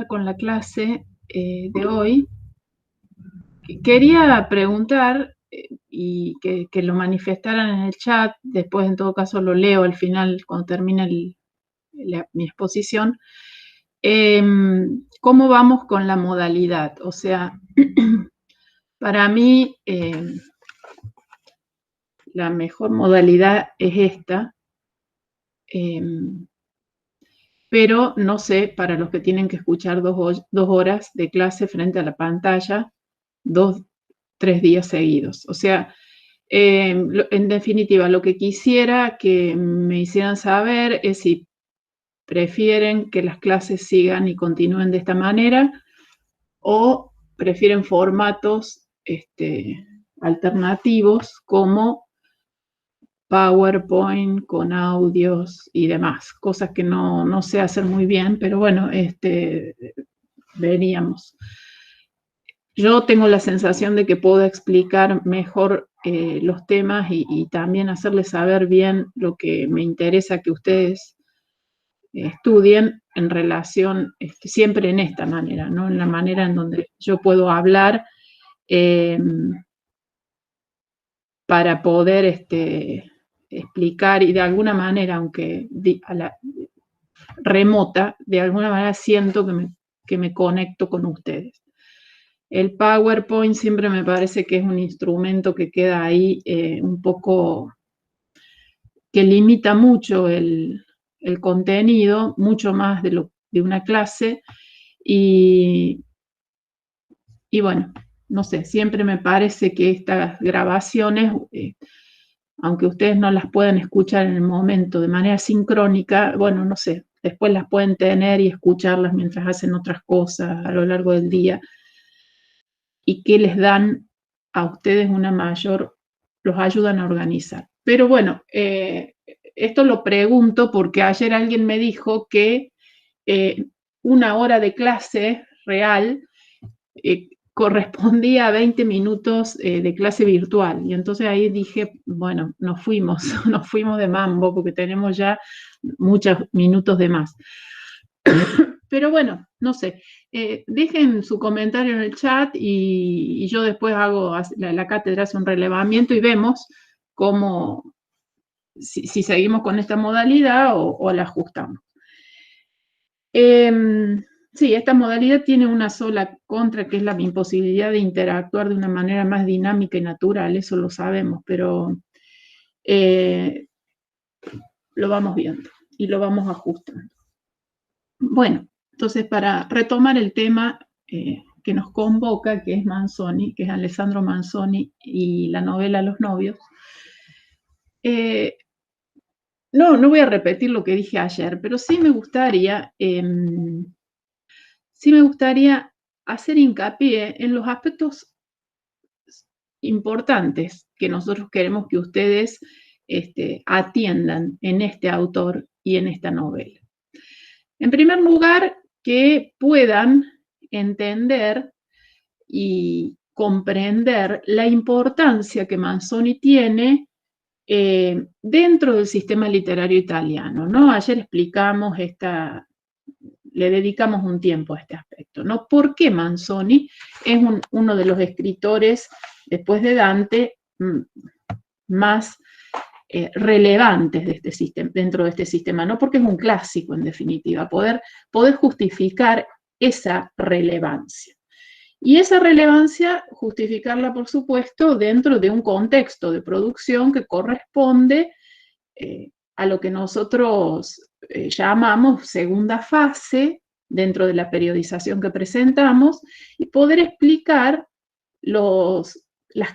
con la clase de hoy, quería preguntar y que lo manifestaran en el chat, después en todo caso lo leo al final cuando termine mi exposición, ¿cómo vamos con la modalidad? O sea, para mí la mejor modalidad es esta, pero no sé, para los que tienen que escuchar 2 horas de clase frente a la pantalla, 3 días seguidos. O sea, en definitiva, lo que quisiera que me hicieran saber es si prefieren que las clases sigan y continúen de esta manera o prefieren formatos alternativos como PowerPoint con audios y demás, cosas que no sé hacer muy bien, pero bueno, veríamos. Yo tengo la sensación de que puedo explicar mejor los temas y también hacerles saber bien lo que me interesa que ustedes estudien en relación, siempre en esta manera, ¿no? En la manera en donde yo puedo hablar para poder explicar y de alguna manera, aunque remota, de alguna manera siento que me conecto con ustedes. El PowerPoint siempre me parece que es un instrumento que queda ahí un poco, que limita mucho el contenido, mucho más de una clase, y bueno, no sé, siempre me parece que estas grabaciones, aunque ustedes no las puedan escuchar en el momento de manera sincrónica, bueno, no sé, después las pueden tener y escucharlas mientras hacen otras cosas a lo largo del día, y que les dan a ustedes los ayudan a organizar. Pero bueno, esto lo pregunto porque ayer alguien me dijo que 1 hora de clase real correspondía a 20 minutos de clase virtual. Y entonces ahí dije, bueno, nos fuimos de mambo porque tenemos ya muchos minutos de más. Pero bueno, no sé, dejen su comentario en el chat y yo después la cátedra hace un relevamiento y vemos cómo, si seguimos con esta modalidad o la ajustamos. Sí, esta modalidad tiene una sola contra, que es la imposibilidad de interactuar de una manera más dinámica y natural, eso lo sabemos, pero lo vamos viendo y lo vamos ajustando. Bueno, entonces para retomar el tema que nos convoca, que es Manzoni, que es Alessandro Manzoni y la novela Los novios, no voy a repetir lo que dije ayer, pero sí me gustaría hacer hincapié en los aspectos importantes que nosotros queremos que ustedes atiendan en este autor y en esta novela. En primer lugar, que puedan entender y comprender la importancia que Manzoni tiene dentro del sistema literario italiano, ¿no? Ayer explicamos le dedicamos un tiempo a este aspecto, ¿no? ¿Por qué Manzoni es uno de los escritores, después de Dante, más relevantes de este sistema, dentro de este sistema? No porque es un clásico, en definitiva, poder justificar esa relevancia. Y esa relevancia, justificarla, por supuesto, dentro de un contexto de producción que corresponde a lo que nosotros llamamos segunda fase dentro de la periodización que presentamos, y poder explicar las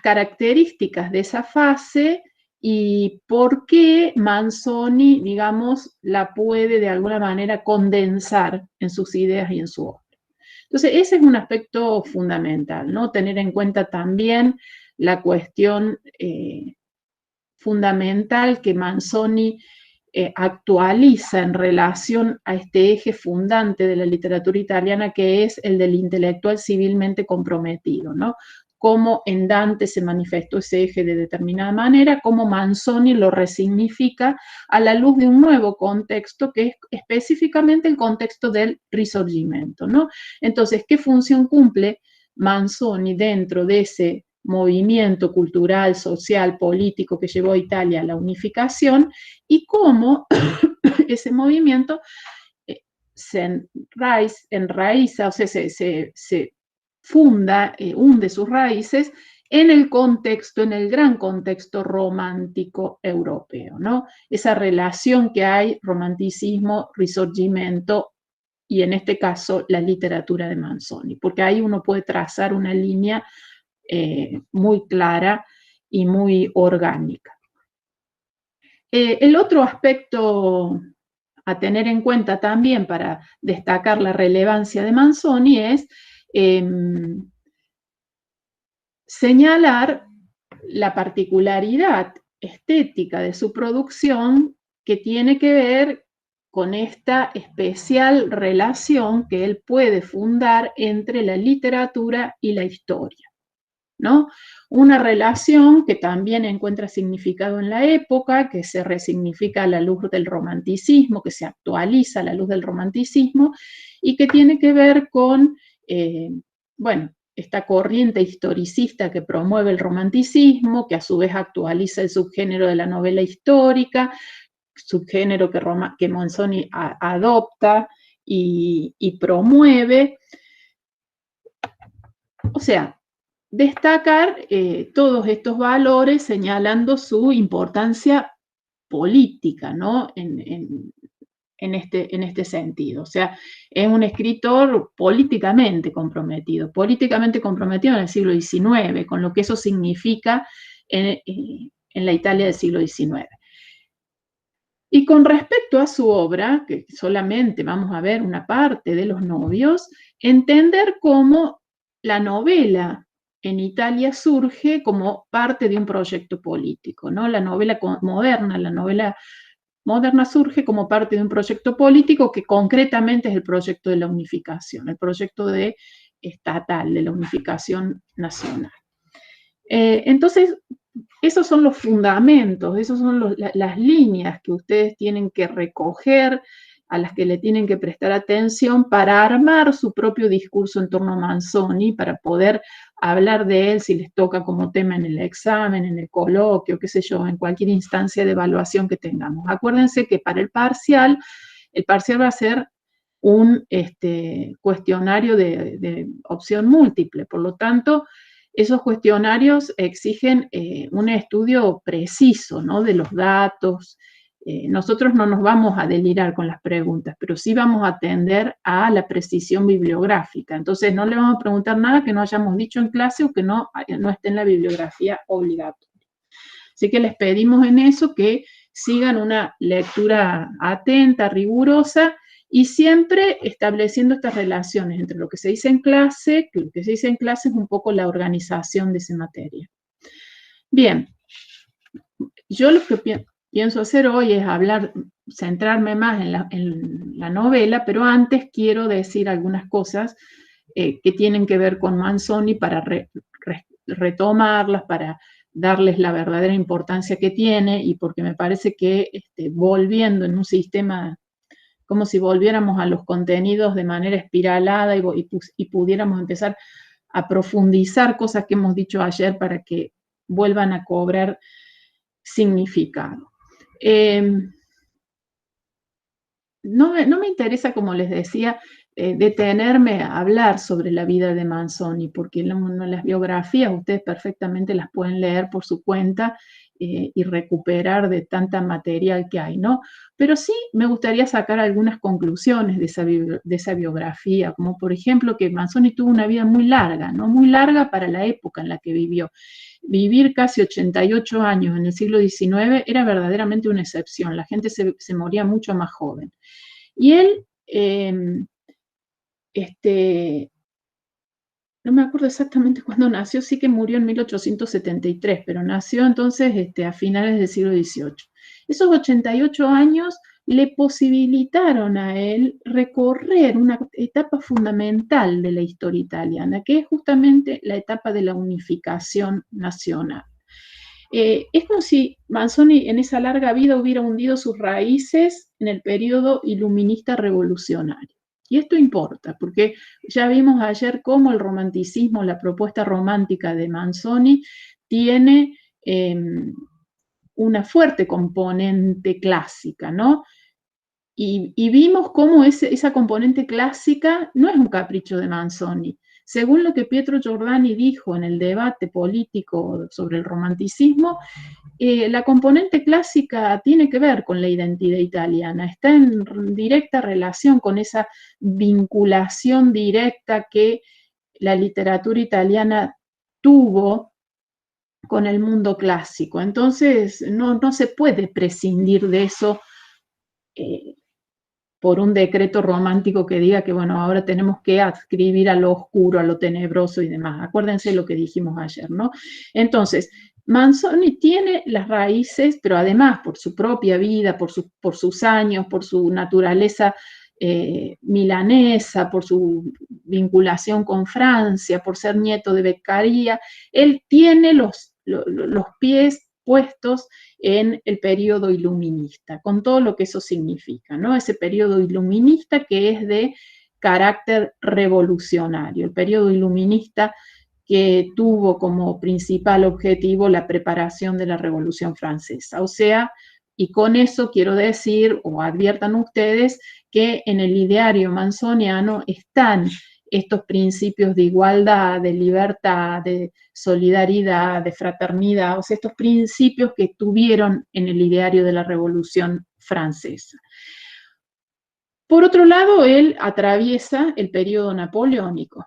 características de esa fase y por qué Manzoni, digamos, la puede de alguna manera condensar en sus ideas y en su obra. Entonces, ese es un aspecto fundamental, ¿no? Tener en cuenta también la cuestión fundamental que Manzoni actualiza en relación a este eje fundante de la literatura italiana, que es el del intelectual civilmente comprometido, ¿no? cómo en Dante se manifestó ese eje de determinada manera, cómo Manzoni lo resignifica a la luz de un nuevo contexto que es específicamente el contexto del Risorgimento, ¿no? Entonces, ¿qué función cumple Manzoni dentro de ese movimiento cultural, social, político que llevó a Italia a la unificación, y cómo ese movimiento se enraiza, o sea, se funda, hunde sus raíces en el contexto, en el gran contexto romántico europeo, ¿no? Esa relación que hay, romanticismo, risorgimento, y en este caso la literatura de Manzoni, porque ahí uno puede trazar una línea muy clara y muy orgánica. El otro aspecto a tener en cuenta también para destacar la relevancia de Manzoni es señalar la particularidad estética de su producción que tiene que ver con esta especial relación que él puede fundar entre la literatura y la historia, ¿no? Una relación que también encuentra significado en la época, que se resignifica a la luz del romanticismo, que se actualiza a la luz del romanticismo, y que tiene que ver con, bueno, esta corriente historicista que promueve el romanticismo, que a su vez actualiza el subgénero de la novela histórica, subgénero que Manzoni adopta y promueve. O sea, destacar todos estos valores señalando su importancia política, ¿no? En este sentido. O sea, es un escritor políticamente comprometido en el siglo XIX, con lo que eso significa en la Italia del siglo XIX. Y con respecto a su obra, que solamente vamos a ver una parte de Los novios, entender cómo la novela en Italia surge como parte de un proyecto político, ¿no? La novela moderna surge como parte de un proyecto político que concretamente es el proyecto de la unificación, el proyecto estatal de la unificación nacional. Entonces, esos son los fundamentos, esas son las líneas que ustedes tienen que recoger, a las que le tienen que prestar atención para armar su propio discurso en torno a Manzoni, para poder hablar de él si les toca como tema en el examen, en el coloquio, qué sé yo, en cualquier instancia de evaluación que tengamos. Acuérdense que para el parcial va a ser un cuestionario de opción múltiple, por lo tanto, esos cuestionarios exigen un estudio preciso, ¿no? De los datos. Nosotros no nos vamos a delirar con las preguntas, pero sí vamos a atender a la precisión bibliográfica. Entonces, no le vamos a preguntar nada que no hayamos dicho en clase o que no esté en la bibliografía obligatoria. Así que les pedimos en eso que sigan una lectura atenta, rigurosa, y siempre estableciendo estas relaciones entre lo que se dice en clase, que lo que se dice en clase es un poco la organización de esa materia. Bien, yo lo que pienso hacer hoy es centrarme más en la novela, pero antes quiero decir algunas cosas que tienen que ver con Manzoni para retomarlas, para darles la verdadera importancia que tiene, y porque me parece que volviendo en un sistema como si volviéramos a los contenidos de manera espiralada y pudiéramos empezar a profundizar cosas que hemos dicho ayer para que vuelvan a cobrar significado. No me interesa, como les decía, detenerme a hablar sobre la vida de Manzoni, porque las biografías ustedes perfectamente las pueden leer por su cuenta y recuperar de tanta material que hay, ¿no? Pero sí me gustaría sacar algunas conclusiones de esa biografía, como por ejemplo que Manzoni tuvo una vida muy larga, ¿no? Muy larga para la época en la que vivió. Vivir casi 88 años en el siglo XIX era verdaderamente una excepción, la gente se moría mucho más joven. Y él, no me acuerdo exactamente cuándo nació, sí que murió en 1873, pero nació entonces a finales del siglo XVIII. Esos 88 años le posibilitaron a él recorrer una etapa fundamental de la historia italiana, que es justamente la etapa de la unificación nacional. Es como si Manzoni en esa larga vida hubiera hundido sus raíces en el periodo iluminista revolucionario. Y esto importa, porque ya vimos ayer cómo el romanticismo, la propuesta romántica de Manzoni, tiene una fuerte componente clásica, ¿no? Y vimos cómo esa componente clásica no es un capricho de Manzoni. Según lo que Pietro Giordani dijo en el debate político sobre el romanticismo, la componente clásica tiene que ver con la identidad italiana, está en directa relación con esa vinculación directa que la literatura italiana tuvo con el mundo clásico. Entonces, no se puede prescindir de eso por un decreto romántico que diga que, bueno, ahora tenemos que adscribir a lo oscuro, a lo tenebroso y demás. Acuérdense lo que dijimos ayer, ¿no? Entonces, Manzoni tiene las raíces, pero además por su propia vida, por sus años, por su naturaleza milanesa, por su vinculación con Francia, por ser nieto de Beccaria, él tiene los pies puestos en el periodo iluminista, con todo lo que eso significa, ¿no? Ese periodo iluminista que es de carácter revolucionario, el periodo iluminista que tuvo como principal objetivo la preparación de la Revolución Francesa. O sea, y con eso quiero decir, o adviertan ustedes, que en el ideario manzoniano están estos principios de igualdad, de libertad, de solidaridad, de fraternidad, o sea, estos principios que tuvieron en el ideario de la Revolución Francesa. Por otro lado, él atraviesa el periodo napoleónico.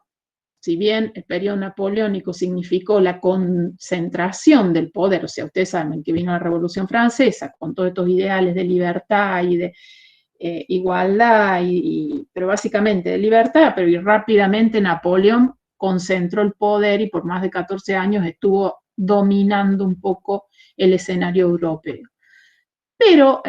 Si bien el periodo napoleónico significó la concentración del poder, o sea, ustedes saben que vino la Revolución Francesa con todos estos ideales de libertad y de igualdad, pero básicamente de libertad, pero y rápidamente Napoleón concentró el poder y por más de 14 años estuvo dominando un poco el escenario europeo. Pero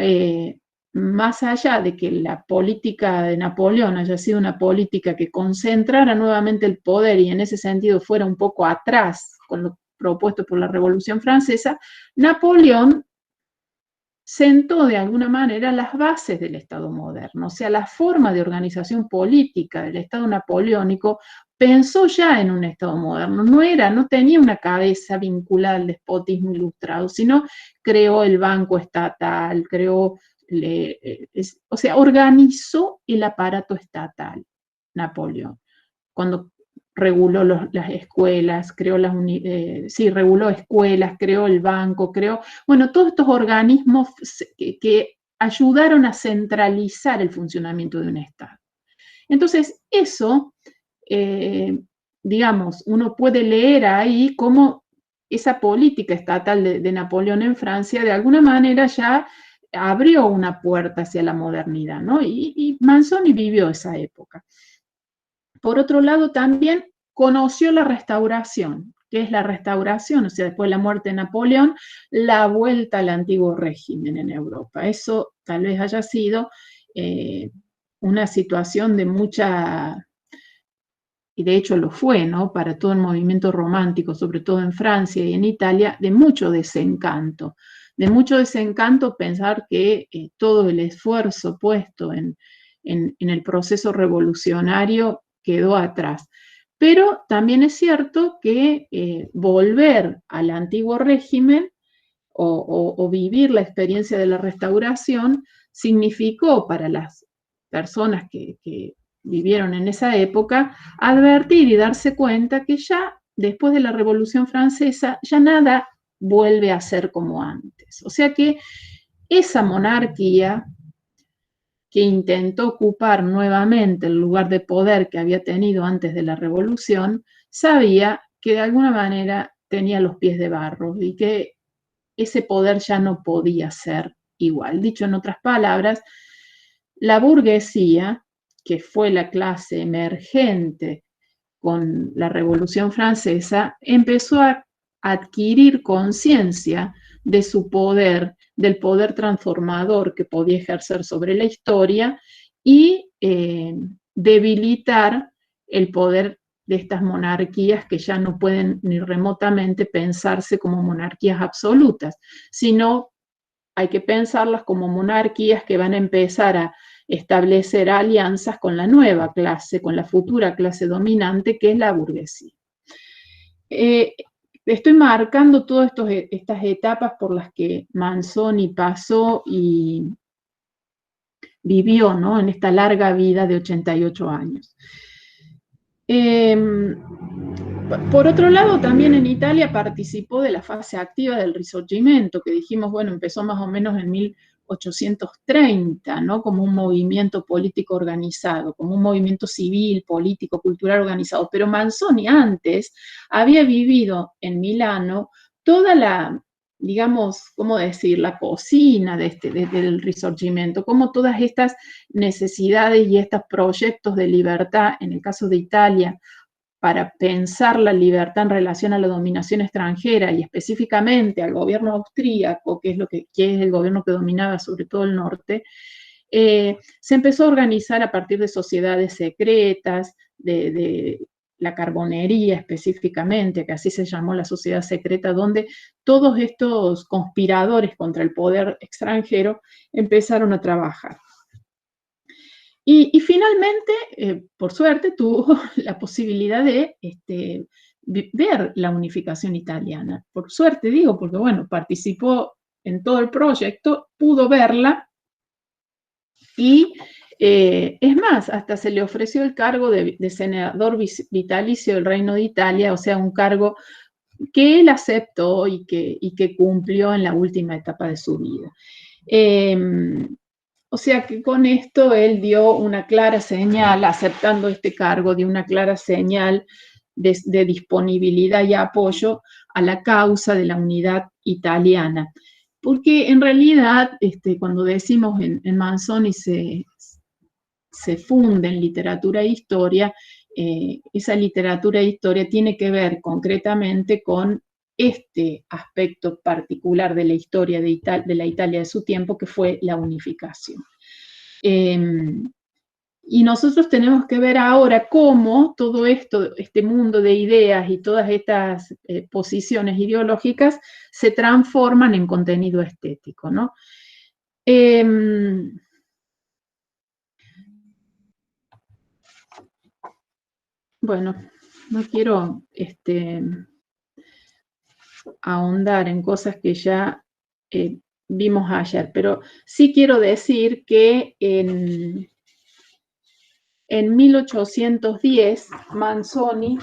más allá de que la política de Napoleón haya sido una política que concentrara nuevamente el poder y en ese sentido fuera un poco atrás con lo propuesto por la Revolución Francesa, Napoleón sentó de alguna manera las bases del Estado moderno, o sea, la forma de organización política del Estado napoleónico pensó ya en un Estado moderno, no tenía una cabeza vinculada al despotismo ilustrado, sino creó el banco estatal, o sea, organizó el aparato estatal, Napoleón, cuando reguló las escuelas, reguló escuelas, creó el banco, bueno, todos estos organismos que ayudaron a centralizar el funcionamiento de un Estado. Entonces, eso, digamos, uno puede leer ahí cómo esa política estatal de Napoleón en Francia, de alguna manera ya abrió una puerta hacia la modernidad, ¿no? Y Manzoni vivió esa época. Por otro lado, también conoció la restauración. ¿Qué es la restauración? O sea, después de la muerte de Napoleón, la vuelta al antiguo régimen en Europa. Eso tal vez haya sido una situación de mucha, y de hecho lo fue, ¿no? Para todo el movimiento romántico, sobre todo en Francia y en Italia, de mucho desencanto. De mucho desencanto pensar que todo el esfuerzo puesto en el proceso revolucionario quedó atrás. Pero también es cierto que volver al antiguo régimen o vivir la experiencia de la restauración significó para las personas que vivieron en esa época advertir y darse cuenta que ya después de la Revolución Francesa ya nada vuelve a ser como antes. O sea que esa monarquía que intentó ocupar nuevamente el lugar de poder que había tenido antes de la Revolución, sabía que de alguna manera tenía los pies de barro y que ese poder ya no podía ser igual. Dicho en otras palabras, la burguesía, que fue la clase emergente con la Revolución Francesa, empezó a adquirir conciencia de su poder, del poder transformador que podía ejercer sobre la historia y debilitar el poder de estas monarquías que ya no pueden ni remotamente pensarse como monarquías absolutas, sino hay que pensarlas como monarquías que van a empezar a establecer alianzas con la nueva clase, con la futura clase dominante, que es la burguesía. Estoy marcando todas estas etapas por las que Manzoni pasó y vivió, ¿no?, en esta larga vida de 88 años. Por otro lado, también en Italia participó de la fase activa del Risorgimento, que dijimos, bueno, empezó más o menos en 1830, ¿no?, como un movimiento político organizado, como un movimiento civil, político, cultural organizado. Pero Manzoni antes había vivido en Milano toda la, digamos, ¿cómo decir?, la cocina del Risorgimento, como todas estas necesidades y estos proyectos de libertad, en el caso de Italia, para pensar la libertad en relación a la dominación extranjera y específicamente al gobierno austríaco, que es el gobierno que dominaba sobre todo el norte, se empezó a organizar a partir de sociedades secretas, de la carbonería específicamente, que así se llamó la sociedad secreta, donde todos estos conspiradores contra el poder extranjero empezaron a trabajar. Y finalmente, por suerte, tuvo la posibilidad de ver la unificación italiana. Por suerte digo, porque bueno, participó en todo el proyecto, pudo verla y es más, hasta se le ofreció el cargo de senador vitalicio del Reino de Italia, o sea, un cargo que él aceptó y que cumplió en la última etapa de su vida. O sea que con esto él dio una clara señal, aceptando este cargo, dio una clara señal de disponibilidad y apoyo a la causa de la unidad italiana. Porque en realidad, cuando decimos en Manzoni se funde en literatura e historia, esa literatura e historia tiene que ver concretamente con este aspecto particular de la historia de la Italia de su tiempo, que fue la unificación. Y nosotros tenemos que ver ahora cómo todo esto, este mundo de ideas y todas estas posiciones ideológicas se transforman en contenido estético, ¿no? Bueno, no quiero ahondar en cosas que ya vimos ayer, pero sí quiero decir que en 1810 Manzoni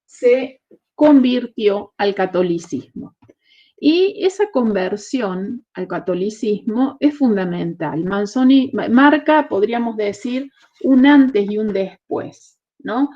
se convirtió al catolicismo. Y esa conversión al catolicismo es fundamental. Manzoni marca, podríamos decir, un antes y un después, ¿no?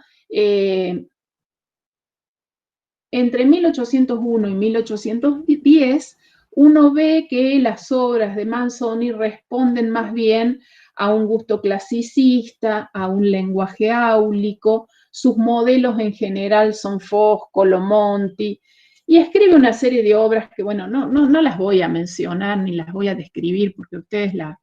Entre 1801 y 1810, uno ve que las obras de Manzoni responden más bien a un gusto clasicista, a un lenguaje áulico. Sus modelos en general son Foscolo, Monti, y escribe una serie de obras que, bueno, no las voy a mencionar ni las voy a describir porque ustedes las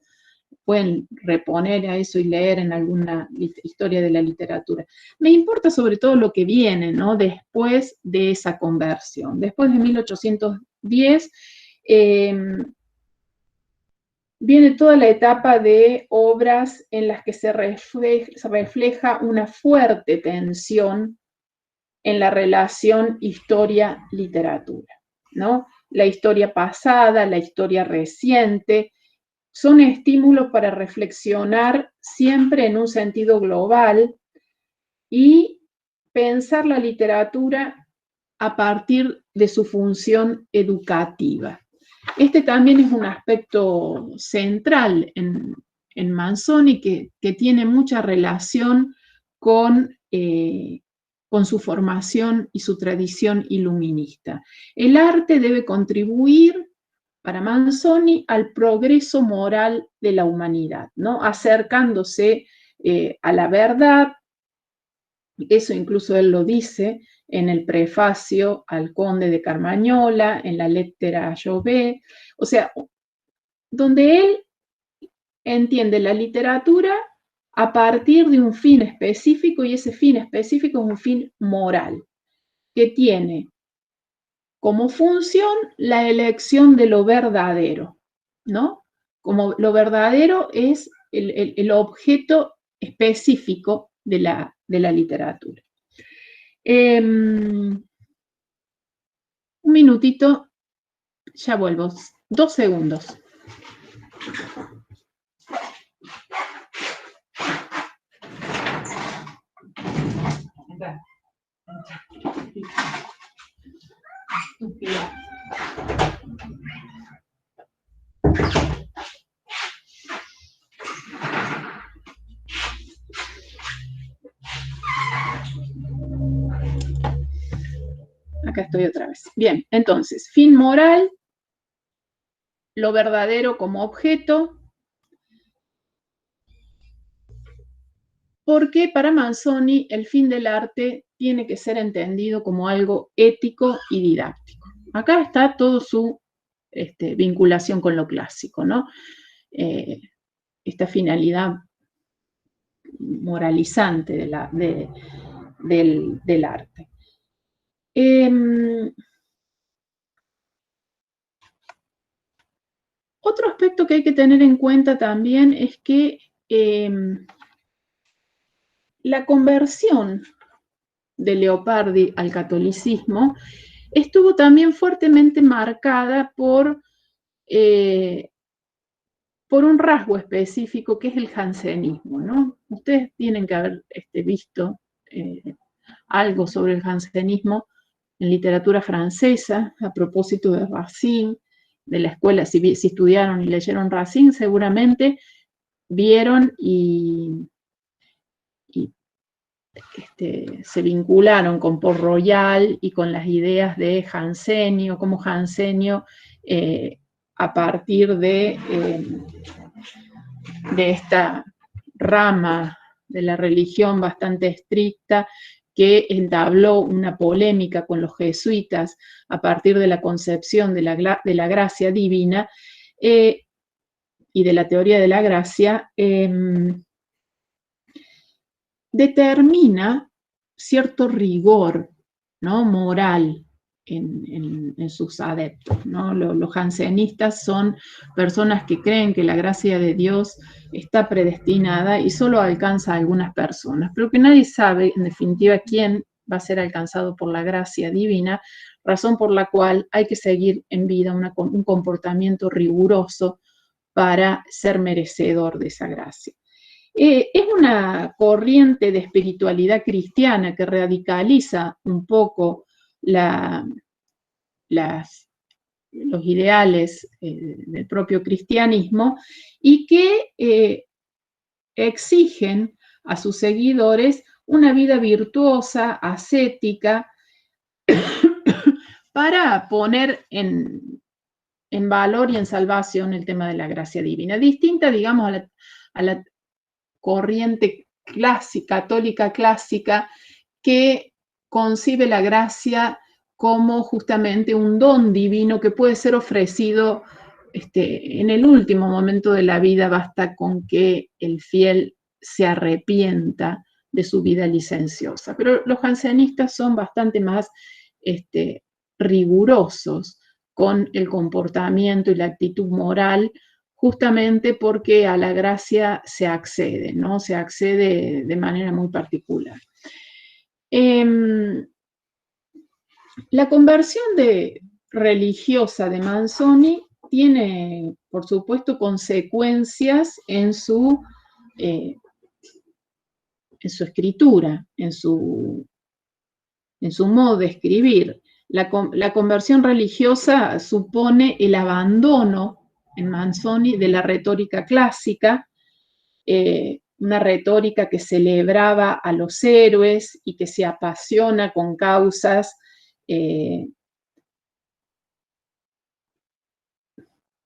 pueden reponer a eso y leer en alguna historia de la literatura. Me importa sobre todo lo que viene, ¿no?, después de esa conversión. Después de 1810 viene toda la etapa de obras en las que se refleja una fuerte tensión en la relación historia-literatura, ¿no? La historia pasada, la historia reciente, son estímulos para reflexionar siempre en un sentido global y pensar la literatura a partir de su función educativa. Este también es un aspecto central en Manzoni que tiene mucha relación con su formación y su tradición iluminista. El arte debe contribuir para Manzoni al progreso moral de la humanidad, ¿no?, acercándose a la verdad. Eso incluso él lo dice, en el prefacio al Conde de Carmañola, en la Lettera a Jove, o sea, donde él entiende la literatura a partir de un fin específico, y ese fin específico es un fin moral, que tiene como función la elección de lo verdadero, ¿no? Como lo verdadero es el objeto específico de la literatura. Un minutito, ya vuelvo, 2 segundos. Acá estoy otra vez. Bien, entonces, fin moral, lo verdadero como objeto, porque para Manzoni el fin del arte tiene que ser entendido como algo ético y didáctico. Acá está todo su vinculación con lo clásico, ¿no? Esta finalidad moralizante del arte. Otro aspecto que hay que tener en cuenta también es que la conversión de Leopardi al catolicismo estuvo también fuertemente marcada por un rasgo específico que es el jansenismo, ¿no? Ustedes tienen que haber visto algo sobre el jansenismo en literatura francesa, a propósito de Racine, de la escuela, si estudiaron y leyeron Racine, seguramente vieron y se vincularon con Port Royal y con las ideas de Jansenio, como Jansenio, a partir de esta rama de la religión bastante estricta, que entabló una polémica con los jesuitas a partir de la concepción de la gracia divina y de la teoría de la gracia, determina cierto rigor, ¿no?, moral en sus adeptos, ¿no? Los jansenistas son personas que creen que la gracia de Dios está predestinada y solo alcanza a algunas personas, pero que nadie sabe, en definitiva, quién va a ser alcanzado por la gracia divina, razón por la cual hay que seguir en vida un comportamiento riguroso para ser merecedor de esa gracia. Es una corriente de espiritualidad cristiana que radicaliza un poco los ideales del propio cristianismo y que exigen a sus seguidores una vida virtuosa, ascética, para poner en valor y en salvación el tema de la gracia divina, distinta, digamos, a la corriente clásica, católica clásica, que concibe la gracia como justamente un don divino que puede ser ofrecido en el último momento de la vida, basta con que el fiel se arrepienta de su vida licenciosa. Pero los jansenistas son bastante más rigurosos con el comportamiento y la actitud moral, justamente porque a la gracia se accede, ¿no? Se accede de manera muy particular. La conversión religiosa de Manzoni tiene, por supuesto, consecuencias en su escritura, en su modo de escribir. La conversión religiosa supone el abandono en Manzoni de la retórica clásica, una retórica que celebraba a los héroes y que se apasiona con causas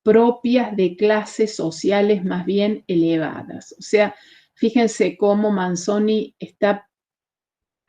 propias de clases sociales más bien elevadas. O sea, fíjense cómo Manzoni está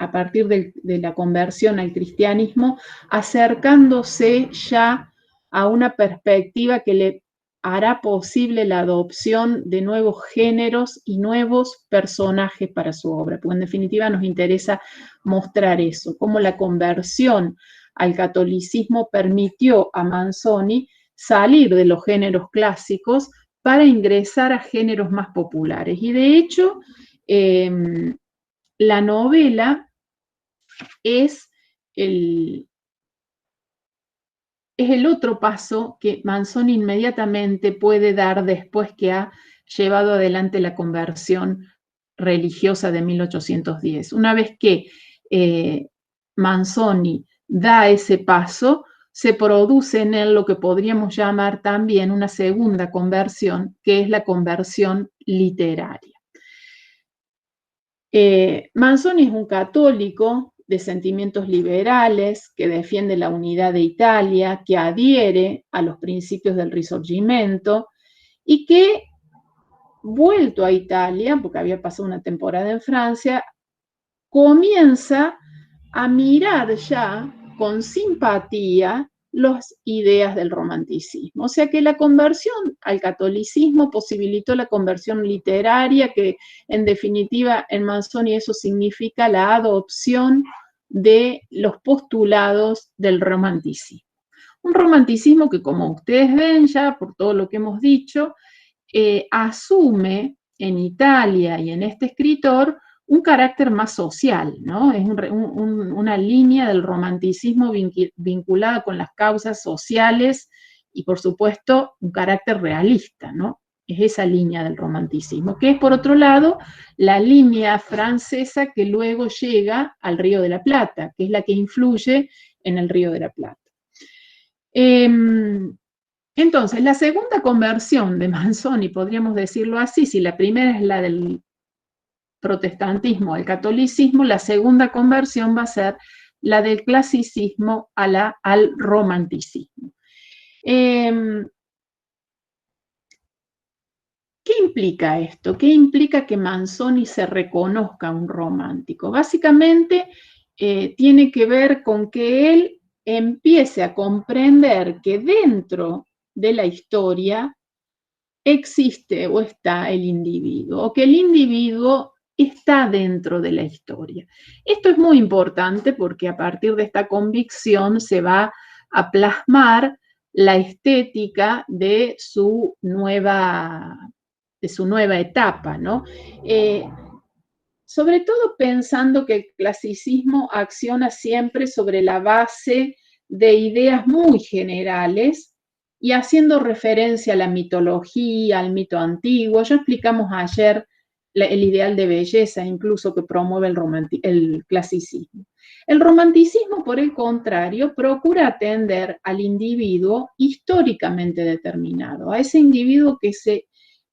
a partir de la conversión al cristianismo, acercándose ya a una perspectiva que le hará posible la adopción de nuevos géneros y nuevos personajes para su obra, porque en definitiva nos interesa mostrar eso, cómo la conversión al catolicismo permitió a Manzoni salir de los géneros clásicos para ingresar a géneros más populares. Y de hecho, la novela es el otro paso que Manzoni inmediatamente puede dar después que ha llevado adelante la conversión religiosa de 1810. Una vez que Manzoni da ese paso, se produce en él lo que podríamos llamar también una segunda conversión, que es la conversión literaria. Manzoni es un católico de sentimientos liberales, que defiende la unidad de Italia, que adhiere a los principios del Risorgimento y que, vuelto a Italia, porque había pasado una temporada en Francia, comienza a mirar ya con simpatía las ideas del romanticismo. O sea que la conversión al catolicismo posibilitó la conversión literaria, que en definitiva en Manzoni eso significa la adopción de los postulados del romanticismo. Un romanticismo que, como ustedes ven ya por todo lo que hemos dicho, asume en Italia y en este escritor un carácter más social, ¿no? Es una línea del romanticismo vinculada con las causas sociales y, por supuesto, un carácter realista, ¿no? Es esa línea del romanticismo, que es, por otro lado, la línea francesa que luego llega al Río de la Plata, que es la que influye en el Río de la Plata. Entonces, la segunda conversión de Manzoni, podríamos decirlo así, si la primera es la del protestantismo al catolicismo, la segunda conversión va a ser la del clasicismo al romanticismo. ¿Qué implica esto? ¿Qué implica que Manzoni se reconozca un romántico? Básicamente tiene que ver con que él empiece a comprender que dentro de la historia existe o está el individuo, o que el individuo está dentro de la historia. Esto es muy importante porque a partir de esta convicción se va a plasmar la estética de su nueva etapa, ¿no? Sobre todo pensando que el clasicismo acciona siempre sobre la base de ideas muy generales y haciendo referencia a la mitología, al mito antiguo. Ya explicamos ayer el ideal de belleza, incluso que promueve el clasicismo. El romanticismo, por el contrario, procura atender al individuo históricamente determinado, a ese individuo que se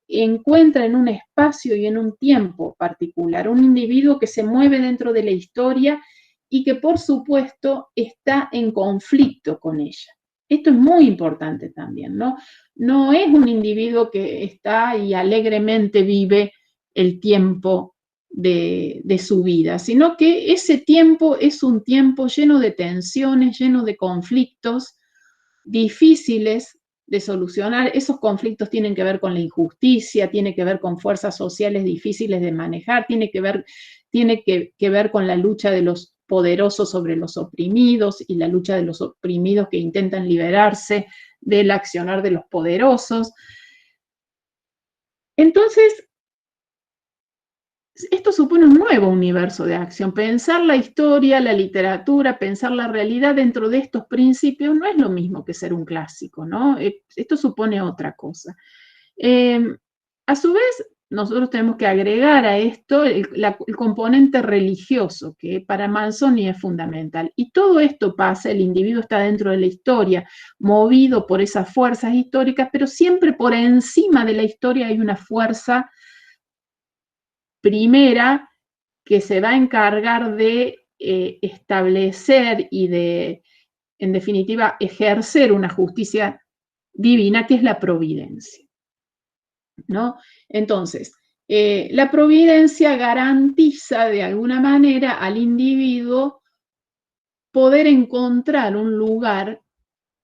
encuentra en un espacio y en un tiempo particular, un individuo que se mueve dentro de la historia y que, por supuesto, está en conflicto con ella. Esto es muy importante también, ¿no? No es un individuo que está y alegremente vive el tiempo de su vida, sino que ese tiempo es un tiempo lleno de tensiones, lleno de conflictos difíciles de solucionar. Esos conflictos tienen que ver con la injusticia, tiene que ver con fuerzas sociales difíciles de manejar, tiene que ver con la lucha de los poderosos sobre los oprimidos y la lucha de los oprimidos que intentan liberarse del accionar de los poderosos. Entonces, esto supone un nuevo universo de acción. Pensar la historia, la literatura, pensar la realidad dentro de estos principios no es lo mismo que ser un clásico, ¿no? Esto supone otra cosa. A su vez, nosotros tenemos que agregar a esto el componente religioso, que para Manzoni es fundamental. Y todo esto pasa, el individuo está dentro de la historia, movido por esas fuerzas históricas, pero siempre por encima de la historia hay una fuerza primera que se va a encargar de establecer y de, en definitiva, ejercer una justicia divina, que es la providencia, ¿no? Entonces, la providencia garantiza de alguna manera al individuo poder encontrar un lugar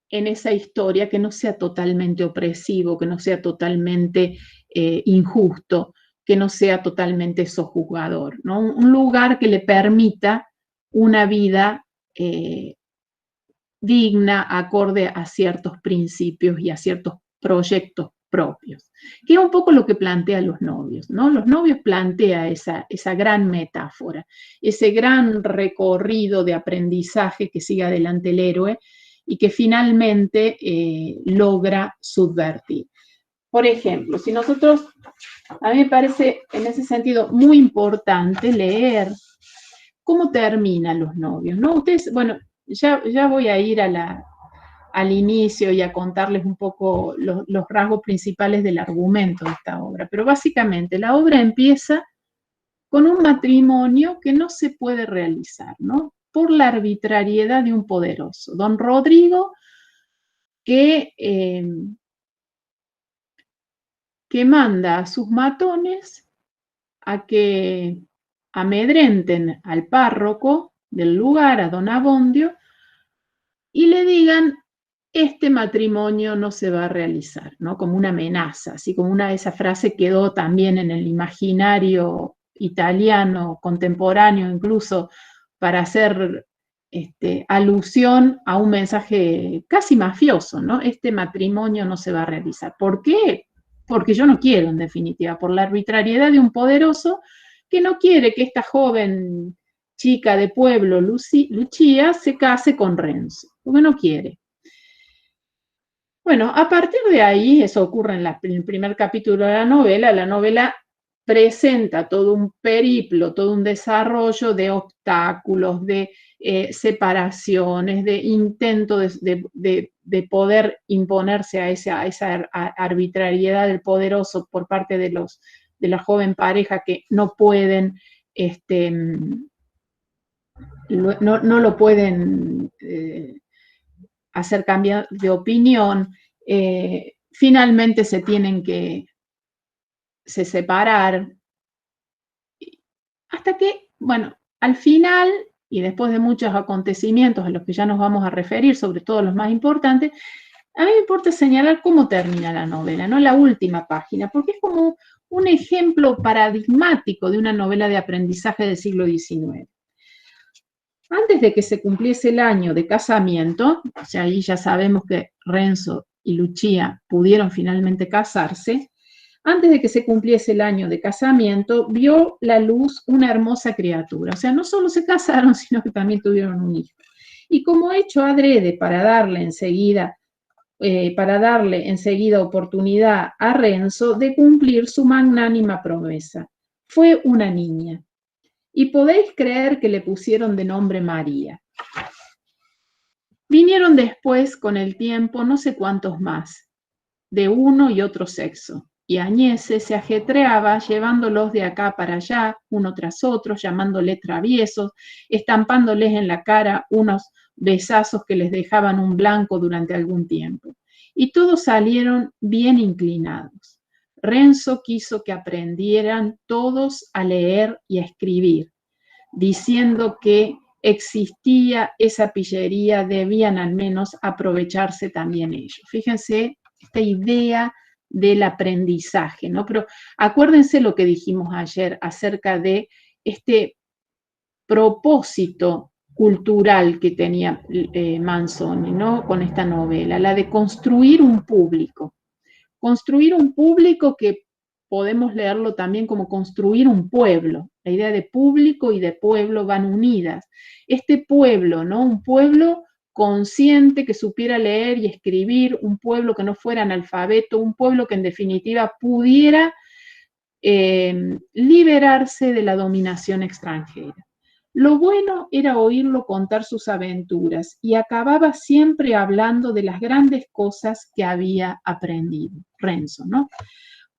en esa historia que no sea totalmente opresivo, que no sea totalmente injusto, que no sea totalmente sojuzgador, ¿no? Un lugar que le permita una vida digna, acorde a ciertos principios y a ciertos proyectos propios, que es un poco lo que plantean los novios, ¿no? Los novios plantea esa gran metáfora, ese gran recorrido de aprendizaje que sigue adelante el héroe y que finalmente logra subvertir. Por ejemplo, si nosotros, a mí me parece en ese sentido muy importante leer cómo terminan los novios, ¿no? Ustedes, bueno, ya voy a ir al inicio y a contarles un poco los rasgos principales del argumento de esta obra, pero básicamente la obra empieza con un matrimonio que no se puede realizar, ¿no? Por la arbitrariedad de un poderoso, don Rodrigo, que manda a sus matones a que amedrenten al párroco del lugar, a don Abondio, y le digan, este matrimonio no se va a realizar, ¿no? Como una amenaza, así como esa frase quedó también en el imaginario italiano contemporáneo, incluso para hacer alusión a un mensaje casi mafioso, ¿no? Este matrimonio no se va a realizar. ¿Por qué? Porque yo no quiero, en definitiva, por la arbitrariedad de un poderoso que no quiere que esta joven chica de pueblo, Lucia, se case con Renzo, porque no quiere. Bueno, a partir de ahí, eso ocurre en el primer capítulo de la novela presenta todo un periplo, todo un desarrollo de obstáculos, de separaciones, de intento de poder imponerse a esa arbitrariedad del poderoso por parte de la joven pareja que no pueden, no lo pueden hacer cambiar de opinión. Finalmente se separar, hasta que, bueno, al final, y después de muchos acontecimientos a los que ya nos vamos a referir, sobre todo los más importantes, a mí me importa señalar cómo termina la novela, no la última página, porque es como un ejemplo paradigmático de una novela de aprendizaje del siglo XIX. Antes de que se cumpliese el año de casamiento, o sea, ahí ya sabemos que Renzo y Lucia pudieron finalmente casarse, antes de que se cumpliese el año de casamiento, vio la luz una hermosa criatura. O sea, no solo se casaron, sino que también tuvieron un hijo. Y como hecho adrede para darle enseguida oportunidad a Renzo de cumplir su magnánima promesa, fue una niña. Y podéis creer que le pusieron de nombre María. Vinieron después, con el tiempo, no sé cuántos más, de uno y otro sexo, y Añese se ajetreaba llevándolos de acá para allá, uno tras otro, llamándoles traviesos, estampándoles en la cara unos besazos que les dejaban un blanco durante algún tiempo. Y todos salieron bien inclinados. Renzo quiso que aprendieran todos a leer y a escribir, diciendo que existía esa pillería, debían al menos aprovecharse también ellos. Fíjense esta idea del aprendizaje, ¿no? Pero acuérdense lo que dijimos ayer acerca de este propósito cultural que tenía Manzoni, ¿no? Con esta novela, la de construir un público que podemos leerlo también como construir un pueblo. La idea de público y de pueblo van unidas. Este pueblo, ¿no? Un pueblo consciente que supiera leer y escribir, un pueblo que no fuera analfabeto, un pueblo que en definitiva pudiera liberarse de la dominación extranjera. Lo bueno era oírlo contar sus aventuras y acababa siempre hablando de las grandes cosas que había aprendido, Renzo, ¿no?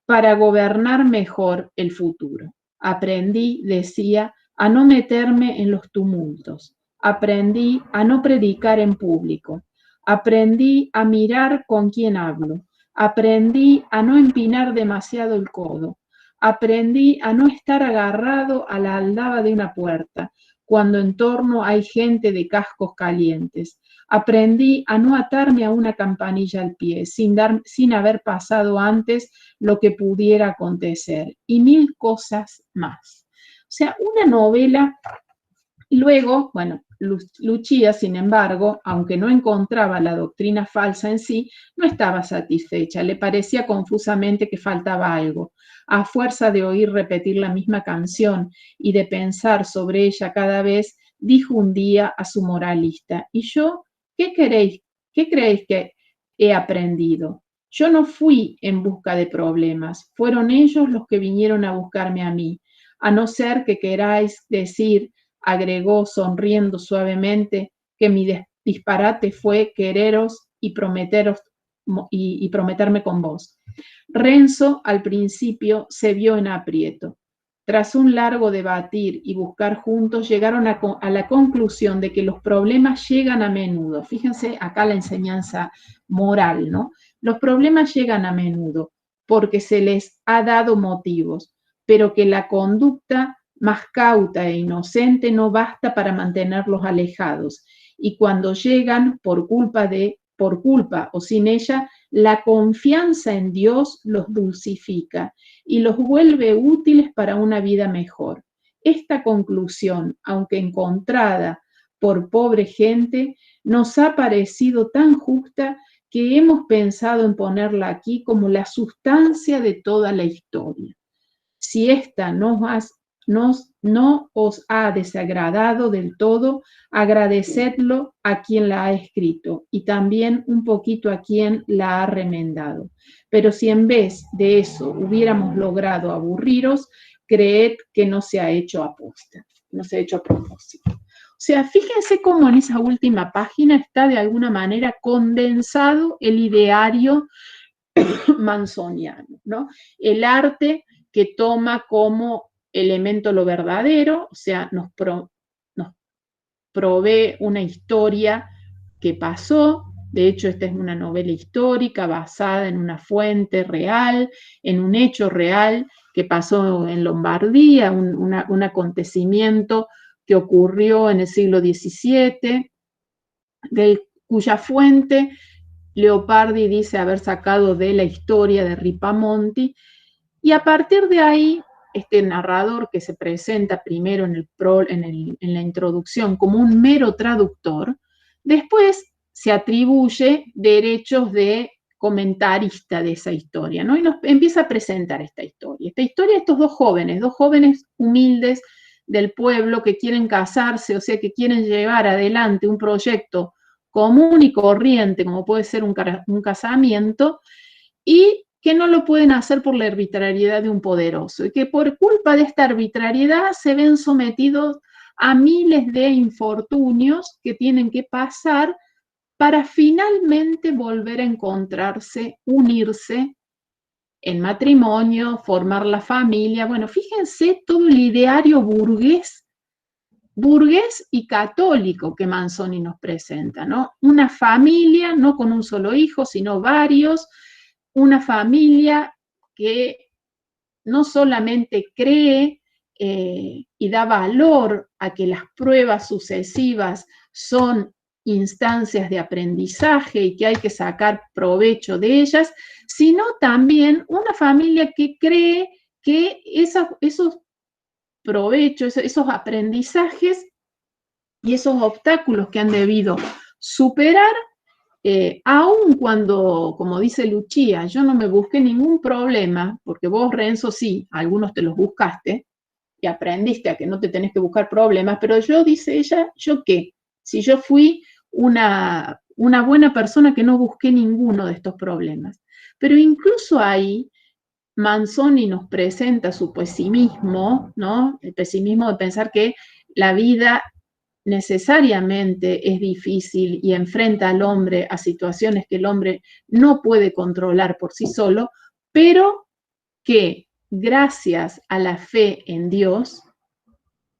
Para gobernar mejor el futuro. Aprendí, decía, a no meterme en los tumultos. Aprendí a no predicar en público. Aprendí a mirar con quién hablo. Aprendí a no empinar demasiado el codo. Aprendí a no estar agarrado a la aldaba de una puerta, cuando en torno hay gente de cascos calientes. Aprendí a no atarme a una campanilla al pie, sin haber pasado antes lo que pudiera acontecer, y mil cosas más. O sea, una novela. Luego, bueno, Lucia, sin embargo, aunque no encontraba la doctrina falsa en sí, no estaba satisfecha. Le parecía confusamente que faltaba algo. A fuerza de oír repetir la misma canción y de pensar sobre ella cada vez, dijo un día a su moralista: ¿y yo qué queréis? ¿Qué creéis que he aprendido? Yo no fui en busca de problemas, fueron ellos los que vinieron a buscarme a mí. A no ser que queráis decir, agregó sonriendo suavemente, que mi disparate fue quereros y prometerme con vos. Renzo al principio se vio en aprieto. Tras un largo debatir y buscar juntos, llegaron a la conclusión de que los problemas llegan a menudo. Fíjense acá la enseñanza moral, ¿no? Los problemas llegan a menudo porque se les ha dado motivos, pero que la conducta más cauta e inocente no basta para mantenerlos alejados, y cuando llegan por culpa o sin ella, la confianza en Dios los dulcifica y los vuelve útiles para una vida mejor. Esta conclusión, aunque encontrada por pobre gente, nos ha parecido tan justa que hemos pensado en ponerla aquí como la sustancia de toda la historia. Si esta no os ha desagradado del todo, agradecedlo a quien la ha escrito y también un poquito a quien la ha remendado. Pero si en vez de eso hubiéramos logrado aburriros, creed que no se ha hecho aposta, no se ha hecho a propósito. O sea, fíjense cómo en esa última página está de alguna manera condensado el ideario manzoniano, ¿no? El arte que toma como elemento lo verdadero, o sea, nos provee una historia que pasó. De hecho, esta es una novela histórica basada en una fuente real, en un hecho real que pasó en Lombardía, un acontecimiento que ocurrió en el siglo XVII, cuya fuente Leopardi dice haber sacado de la historia de Ripamonti, y a partir de ahí, este narrador que se presenta primero en la introducción como un mero traductor, después se atribuye derechos de comentarista de esa historia, ¿no? Y nos empieza a presentar esta historia. Esta historia de estos dos jóvenes humildes del pueblo que quieren casarse, o sea, que quieren llevar adelante un proyecto común y corriente, como puede ser un casamiento, y que no lo pueden hacer por la arbitrariedad de un poderoso, y que por culpa de esta arbitrariedad se ven sometidos a miles de infortunios que tienen que pasar para finalmente volver a encontrarse, unirse en matrimonio, formar la familia. Bueno, fíjense todo el ideario burgués y católico que Manzoni nos presenta, ¿no? Una familia, no con un solo hijo, sino varios, una familia que no solamente cree y da valor a que las pruebas sucesivas son instancias de aprendizaje y que hay que sacar provecho de ellas, sino también una familia que cree que esos provechos, esos aprendizajes y esos obstáculos que han debido superar, aun cuando, como dice Lucia, yo no me busqué ningún problema, porque vos, Renzo, sí, algunos te los buscaste y aprendiste a que no te tenés que buscar problemas, pero yo, dice ella, ¿yo qué? Si yo fui una buena persona que no busqué ninguno de estos problemas. Pero incluso ahí, Manzoni nos presenta su pesimismo, ¿no? El pesimismo de pensar que la vida necesariamente es difícil y enfrenta al hombre a situaciones que el hombre no puede controlar por sí solo, pero que gracias a la fe en Dios,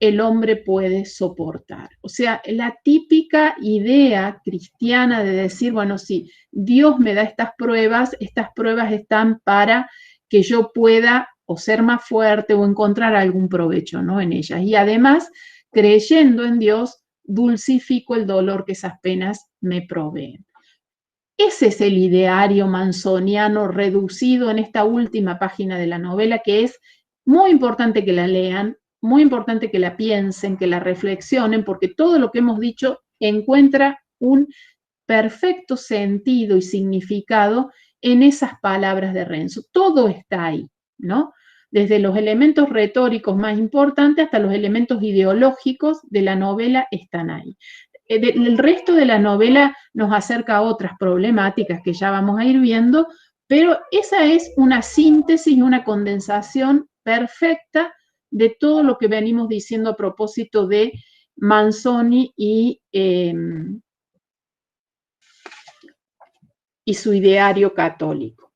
el hombre puede soportar. O sea, la típica idea cristiana de decir, bueno, si Dios me da estas pruebas están para que yo pueda o ser más fuerte o encontrar algún provecho, ¿no?, en ellas. Y además, creyendo en Dios, dulcifico el dolor que esas penas me proveen. Ese es el ideario manzoniano reducido en esta última página de la novela, que es muy importante que la lean, muy importante que la piensen, que la reflexionen, porque todo lo que hemos dicho encuentra un perfecto sentido y significado en esas palabras de Renzo. Todo está ahí, ¿no? Desde los elementos retóricos más importantes hasta los elementos ideológicos de la novela están ahí. El resto de la novela nos acerca a otras problemáticas que ya vamos a ir viendo, pero esa es una síntesis y una condensación perfecta de todo lo que venimos diciendo a propósito de Manzoni y su ideario católico.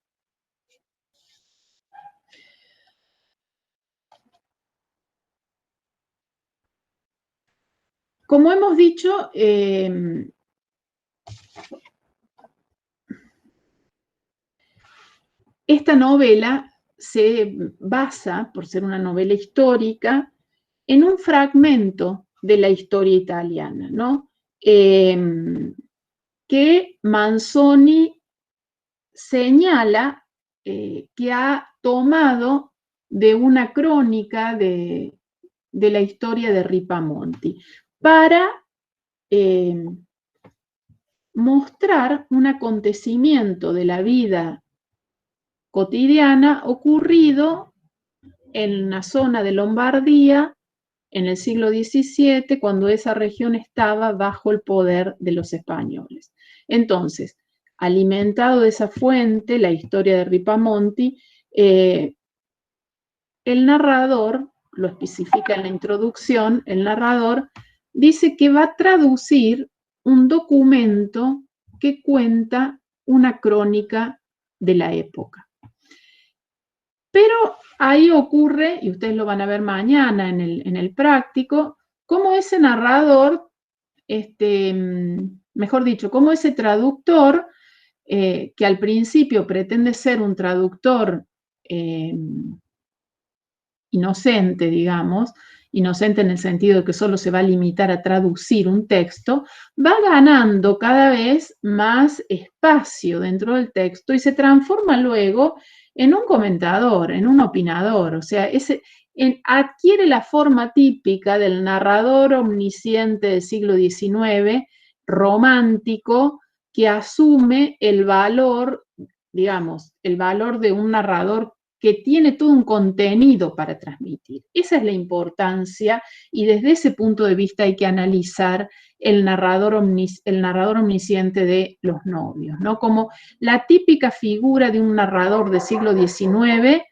Como hemos dicho, esta novela se basa, por ser una novela histórica, en un fragmento de la historia italiana, ¿no? Que Manzoni señala que ha tomado de una crónica de la historia de Ripamonti para mostrar un acontecimiento de la vida cotidiana ocurrido en una zona de Lombardía en el siglo XVII, cuando esa región estaba bajo el poder de los españoles. Entonces, alimentado de esa fuente, la historia de Ripamonti, el narrador, lo especifica en la introducción, el narrador dice que va a traducir un documento que cuenta una crónica de la época. Pero ahí ocurre, y ustedes lo van a ver mañana en el práctico, cómo ese narrador, mejor dicho, cómo ese traductor, que al principio pretende ser un traductor inocente, digamos, inocente en el sentido de que solo se va a limitar a traducir un texto, va ganando cada vez más espacio dentro del texto y se transforma luego en un comentador, en un opinador, o sea, adquiere la forma típica del narrador omnisciente del siglo XIX, romántico, que asume el valor, digamos, el valor de un narrador que tiene todo un contenido para transmitir. Esa es la importancia y desde ese punto de vista hay que analizar el narrador omnisciente de Los novios, ¿no? Como la típica figura de un narrador del siglo XIX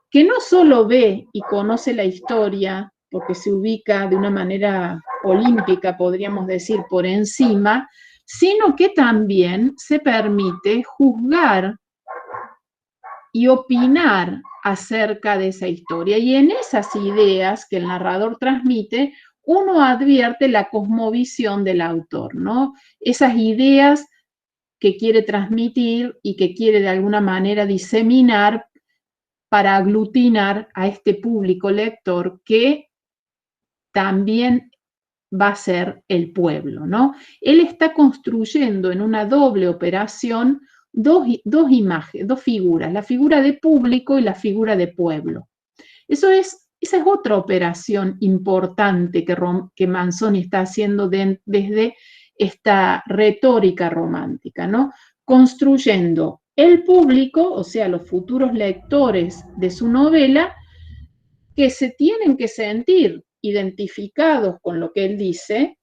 que no solo ve y conoce la historia, porque se ubica de una manera olímpica, podríamos decir, por encima, sino que también se permite juzgar y opinar acerca de esa historia. Y en esas ideas que el narrador transmite, uno advierte la cosmovisión del autor, ¿no? Esas ideas que quiere transmitir y que quiere de alguna manera diseminar para aglutinar a este público lector que también va a ser el pueblo, ¿no? Él está construyendo en una doble operación dos imágenes, dos figuras, la figura de público y la figura de pueblo. Esa es otra operación importante que Manzoni está haciendo desde esta retórica romántica, ¿no? Construyendo el público, o sea, los futuros lectores de su novela, que se tienen que sentir identificados con lo que él dice.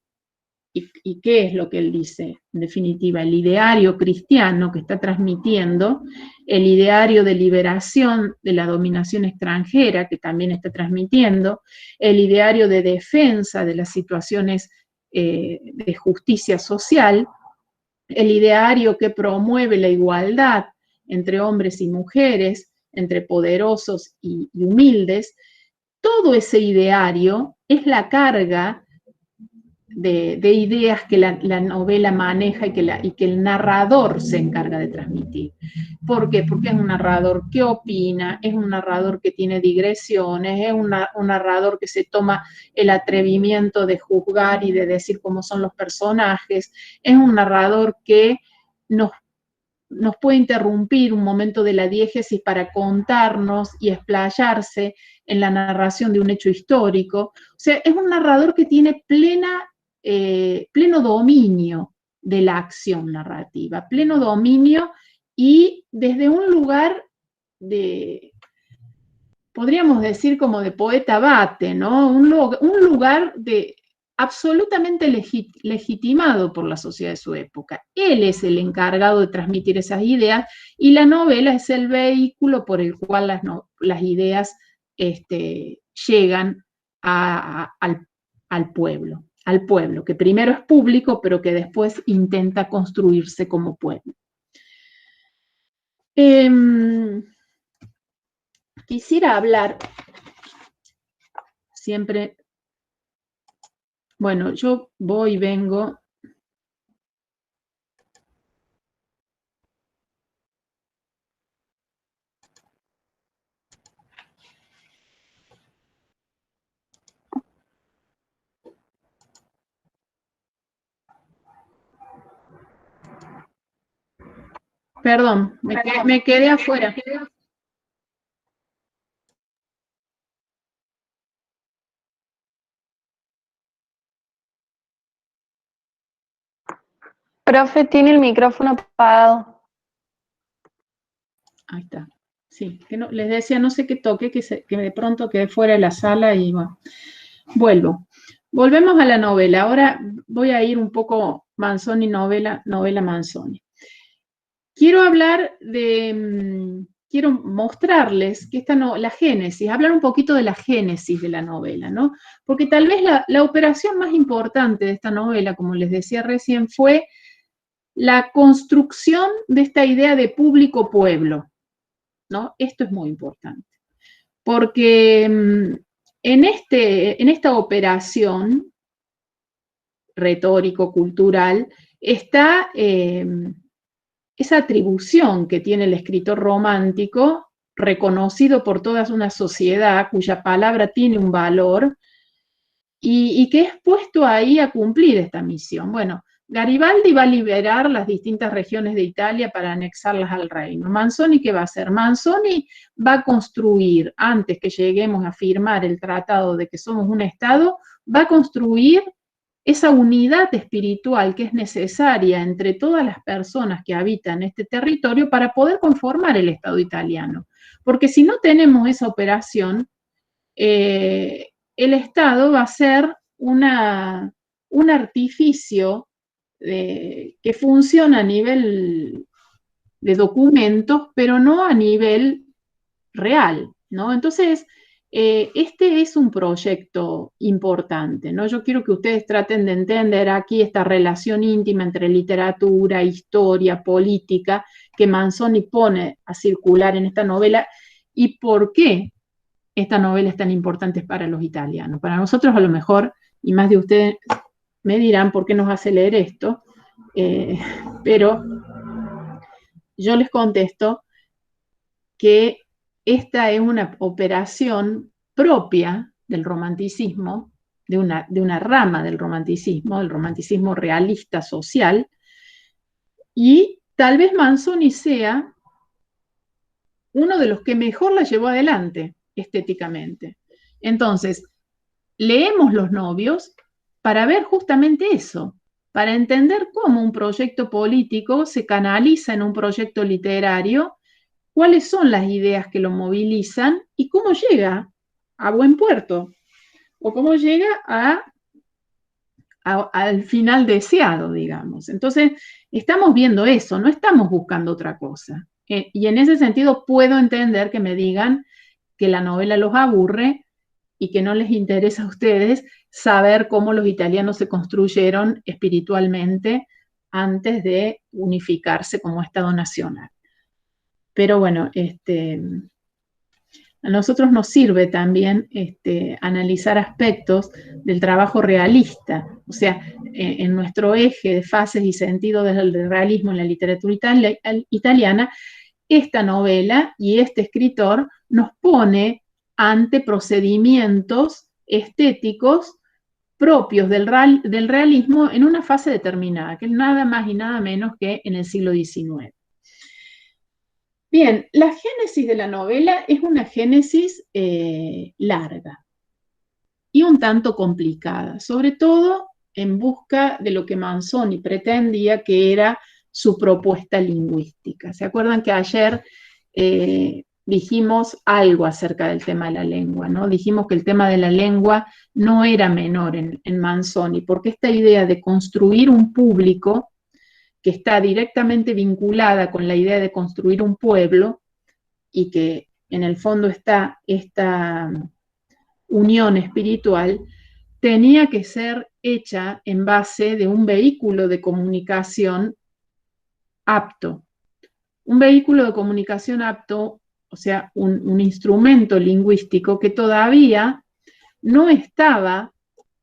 ¿Y qué es lo que él dice? En definitiva, el ideario cristiano que está transmitiendo, el ideario de liberación de la dominación extranjera que también está transmitiendo, el ideario de defensa de las situaciones de justicia social, el ideario que promueve la igualdad entre hombres y mujeres, entre poderosos y humildes. Todo ese ideario es la carga de ideas que la novela maneja y que el narrador se encarga de transmitir. ¿Por qué? Porque es un narrador que opina, es un narrador que tiene digresiones, es un narrador que se toma el atrevimiento de juzgar y de decir cómo son los personajes, es un narrador que nos puede interrumpir un momento de la diégesis para contarnos y explayarse en la narración de un hecho histórico. O sea, es un narrador que tiene pleno dominio de la acción narrativa, pleno dominio y desde un lugar de, podríamos decir como de poeta bate, ¿no? Un lugar de absolutamente legitimado por la sociedad de su época. Él es el encargado de transmitir esas ideas y la novela es el vehículo por el cual las ideas llegan al pueblo, que primero es público, pero que después intenta construirse como pueblo. Quisiera hablar siempre. Bueno, yo voy y vengo. Perdón, me quedé afuera. Profe, tiene el micrófono apagado. Ahí está. Sí, que no, les decía, no sé qué toque, que de pronto quedé fuera de la sala y bueno, vuelvo. Volvemos a la novela. Ahora voy a ir un poco Manzoni novela Manzoni. Quiero hablar quiero mostrarles que la génesis, hablar un poquito de la génesis de la novela, ¿no? Porque tal vez la operación más importante de esta novela, como les decía recién, fue la construcción de esta idea de público-pueblo, ¿no? Esto es muy importante, porque en esta operación retórico-cultural está esa atribución que tiene el escritor romántico, reconocido por toda una sociedad cuya palabra tiene un valor y que es puesto ahí a cumplir esta misión. Bueno, Garibaldi va a liberar las distintas regiones de Italia para anexarlas al reino. Manzoni, ¿qué va a hacer? Manzoni va a construir, antes que lleguemos a firmar el tratado de que somos un Estado, va a construir esa unidad espiritual que es necesaria entre todas las personas que habitan este territorio para poder conformar el Estado italiano. Porque si no tenemos esa operación, el Estado va a ser un artificio que funciona a nivel de documentos, pero no a nivel real, ¿no? Entonces, este es un proyecto importante, ¿no? Yo quiero que ustedes traten de entender aquí esta relación íntima entre literatura, historia, política, que Manzoni pone a circular en esta novela y por qué esta novela es tan importante para los italianos. Para nosotros a lo mejor, y más de ustedes me dirán por qué nos hace leer esto, pero yo les contesto que esta es una operación propia del romanticismo, de una rama del romanticismo realista social, y tal vez Manzoni sea uno de los que mejor la llevó adelante estéticamente. Entonces, leemos Los novios para ver justamente eso, para entender cómo un proyecto político se canaliza en un proyecto literario, cuáles son las ideas que lo movilizan y cómo llega a buen puerto o cómo llega al final deseado, digamos. Entonces, estamos viendo eso, no estamos buscando otra cosa. Y en ese sentido puedo entender que me digan que la novela los aburre y que no les interesa a ustedes saber cómo los italianos se construyeron espiritualmente antes de unificarse como Estado nacional. Pero bueno, A nosotros nos sirve también analizar aspectos del trabajo realista, o sea, en nuestro eje de fases y sentido del realismo en la literatura italiana, esta novela y este escritor nos pone ante procedimientos estéticos propios del realismo en una fase determinada, que es nada más y nada menos que en el siglo XIX. Bien, la génesis de la novela es una génesis larga y un tanto complicada, sobre todo en busca de lo que Manzoni pretendía que era su propuesta lingüística. ¿Se acuerdan que ayer dijimos algo acerca del tema de la lengua, ¿no? Dijimos que el tema de la lengua no era menor en Manzoni, porque esta idea de construir un público que está directamente vinculada con la idea de construir un pueblo y que en el fondo está esta unión espiritual, tenía que ser hecha en base de un vehículo de comunicación apto. Un vehículo de comunicación apto, o sea, un instrumento lingüístico que todavía no estaba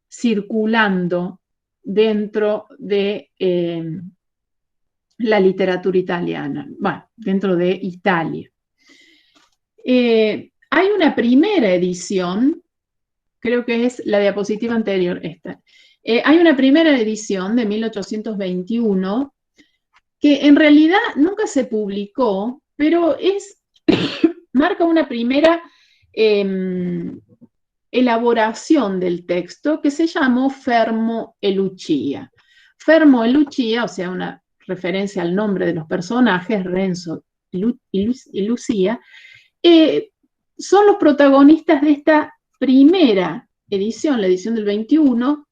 circulando dentro de la literatura italiana, bueno, dentro de Italia. Hay una primera edición, creo que es la diapositiva anterior, esta. Hay una primera edición de 1821 que en realidad nunca se publicó, pero marca una primera elaboración del texto que se llamó Fermo e Lucia. Fermo e Lucia, o sea, una referencia al nombre de los personajes, Renzo y Lucía, son los protagonistas de esta primera edición, la edición del 21,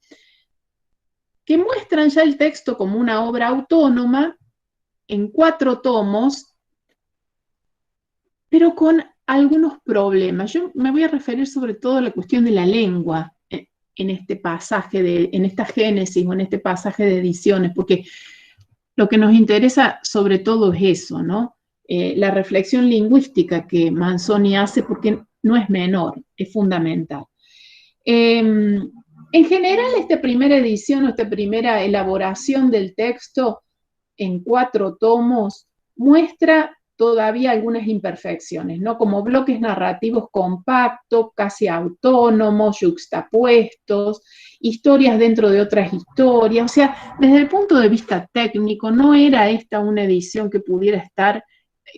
que muestran ya el texto como una obra autónoma en 4 tomos, pero con algunos problemas. Yo me voy a referir sobre todo a la cuestión de la lengua en este pasaje, en esta génesis o en este pasaje de ediciones, porque lo que nos interesa sobre todo es eso, ¿no? La reflexión lingüística que Manzoni hace, porque no es menor, es fundamental. En general, esta primera edición o esta primera elaboración del texto en 4 tomos muestra todavía algunas imperfecciones, ¿no? Como bloques narrativos compactos, casi autónomos, yuxtapuestos, historias dentro de otras historias. O sea, desde el punto de vista técnico, no era esta una edición que pudiera estar,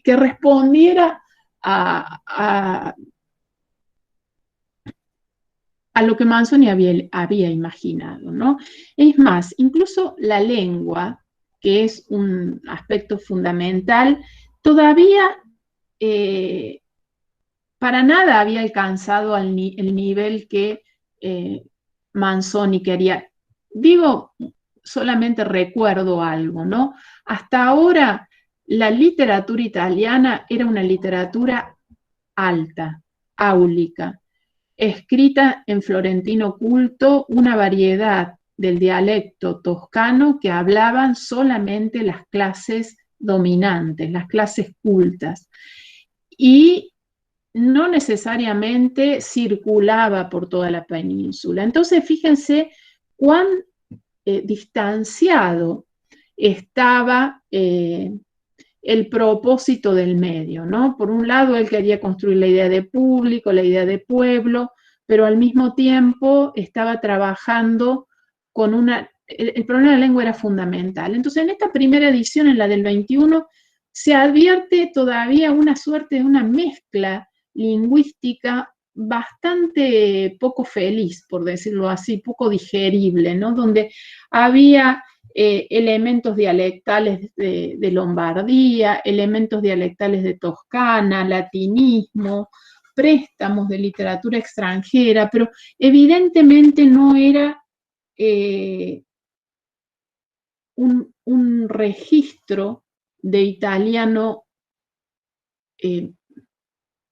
que respondiera a lo que Manzoni había imaginado, ¿no? Es más, incluso la lengua, que es un aspecto fundamental, todavía para nada había alcanzado el nivel que Manzoni quería. Digo, solamente recuerdo algo, ¿no? Hasta ahora la literatura italiana era una literatura alta, áulica, escrita en florentino culto, una variedad del dialecto toscano que hablaban solamente las clases dominantes, las clases cultas, y no necesariamente circulaba por toda la península. Entonces, fíjense cuán distanciado estaba el propósito del medio, ¿no? Por un lado, él quería construir la idea de público, la idea de pueblo, pero al mismo tiempo estaba trabajando con el problema de la lengua era fundamental. Entonces, en esta primera edición, en la del 21, se advierte todavía una suerte de una mezcla lingüística bastante poco feliz, por decirlo así, poco digerible, ¿no? Donde había elementos dialectales de Lombardía, elementos dialectales de Toscana, latinismo, préstamos de literatura extranjera, pero evidentemente no era un registro de italiano,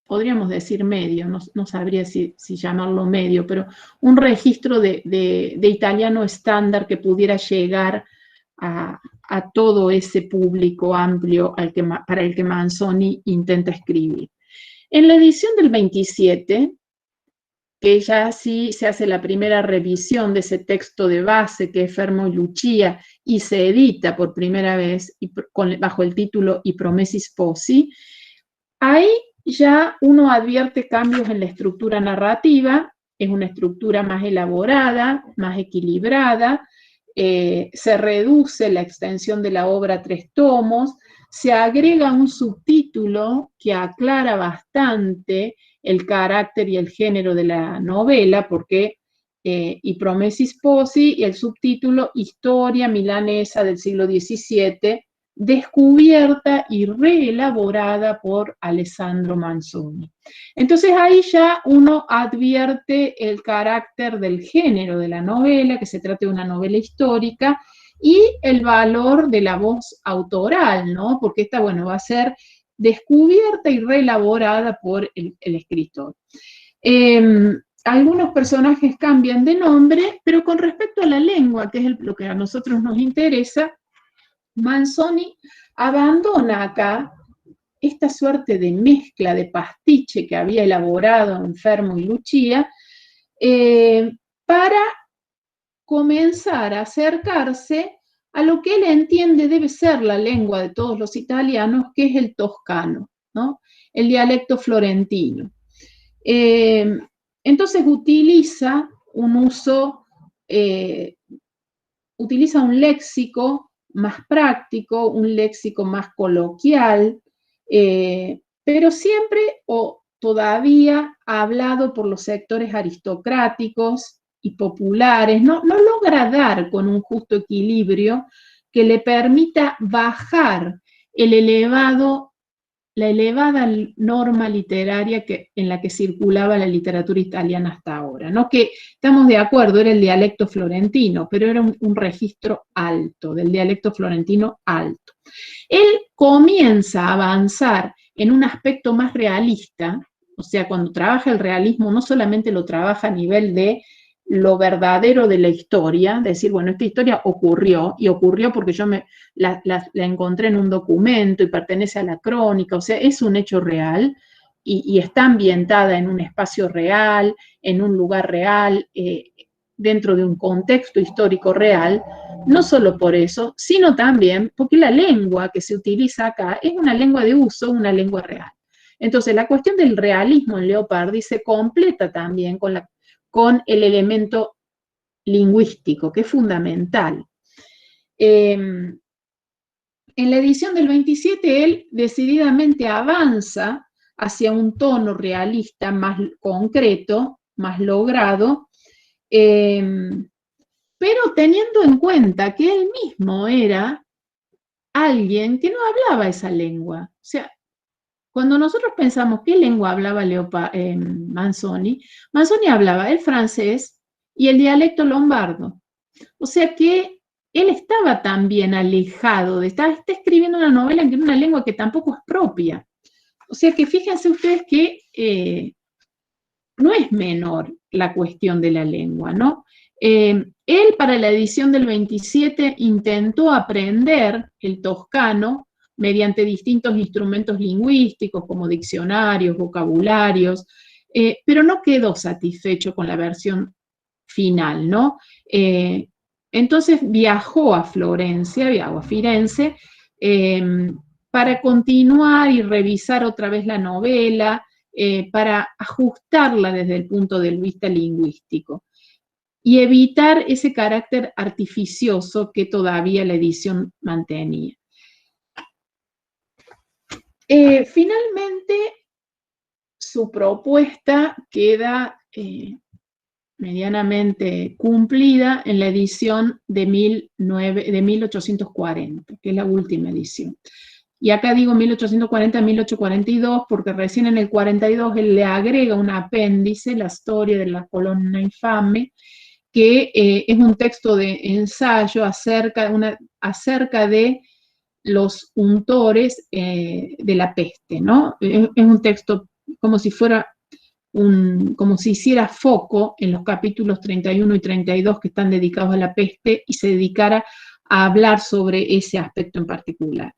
podríamos decir medio, no sabría si llamarlo medio, pero un registro de italiano estándar que pudiera llegar a todo ese público amplio para el que Manzoni intenta escribir. En la edición del 27, que ya sí se hace la primera revisión de ese texto de base que es Fermo y Lucia y se edita por primera vez bajo el título I Promessi Sposi, ahí ya uno advierte cambios en la estructura narrativa, es una estructura más elaborada, más equilibrada, se reduce la extensión de la obra a 3 tomos, se agrega un subtítulo que aclara bastante el carácter y el género de la novela, porque I Promessi Sposi y el subtítulo Historia milanesa del siglo XVII, descubierta y reelaborada por Alessandro Manzoni. Entonces ahí ya uno advierte el carácter del género de la novela, que se trata de una novela histórica, y el valor de la voz autoral, ¿no? Porque esta, bueno, va a ser descubierta y reelaborada por el escritor. Algunos personajes cambian de nombre, pero con respecto a la lengua, que es lo que a nosotros nos interesa, Manzoni abandona acá esta suerte de mezcla, de pastiche que había elaborado en Fermo y Lucia, para comenzar a acercarse a lo que él entiende debe ser la lengua de todos los italianos, que es el toscano, ¿no? El dialecto florentino. Entonces utiliza utiliza un léxico más práctico, un léxico más coloquial, pero siempre o todavía hablado por los sectores aristocráticos y populares, no logra dar con un justo equilibrio que le permita bajar la elevada norma literaria en la que circulaba la literatura italiana hasta ahora, ¿no? Que estamos de acuerdo, era el dialecto florentino, pero era un registro alto, del dialecto florentino alto. Él comienza a avanzar en un aspecto más realista, o sea, cuando trabaja el realismo no solamente lo trabaja a nivel de lo verdadero de la historia, decir, bueno, esta historia ocurrió, y ocurrió porque yo la encontré en un documento y pertenece a la crónica, o sea, es un hecho real y está ambientada en un espacio real, en un lugar real, dentro de un contexto histórico real, no solo por eso, sino también porque la lengua que se utiliza acá es una lengua de uso, una lengua real. Entonces, la cuestión del realismo en Leopardi se completa también con el elemento lingüístico, que es fundamental. En la edición del 27, él decididamente avanza hacia un tono realista más concreto, más logrado, pero teniendo en cuenta que él mismo era alguien que no hablaba esa lengua. O sea, cuando nosotros pensamos qué lengua hablaba Manzoni hablaba el francés y el dialecto lombardo. O sea que él estaba también alejado, está escribiendo una novela en una lengua que tampoco es propia. O sea que fíjense ustedes que no es menor la cuestión de la lengua, ¿no? Él para la edición del 27 intentó aprender el toscano mediante distintos instrumentos lingüísticos como diccionarios, vocabularios, pero no quedó satisfecho con la versión final, ¿no? Entonces viajó a Firenze, para continuar y revisar otra vez la novela, para ajustarla desde el punto de vista lingüístico y evitar ese carácter artificioso que todavía la edición mantenía. Finalmente, su propuesta queda medianamente cumplida en la edición de 1840, que es la última edición. Y acá digo 1840-1842 porque recién en el 42 él le agrega un apéndice, la historia de la colonna infame, que es un texto de ensayo acerca de los untores de la peste, ¿no? Es un texto como si fuera como si hiciera foco en los capítulos 31 y 32 que están dedicados a la peste y se dedicara a hablar sobre ese aspecto en particular.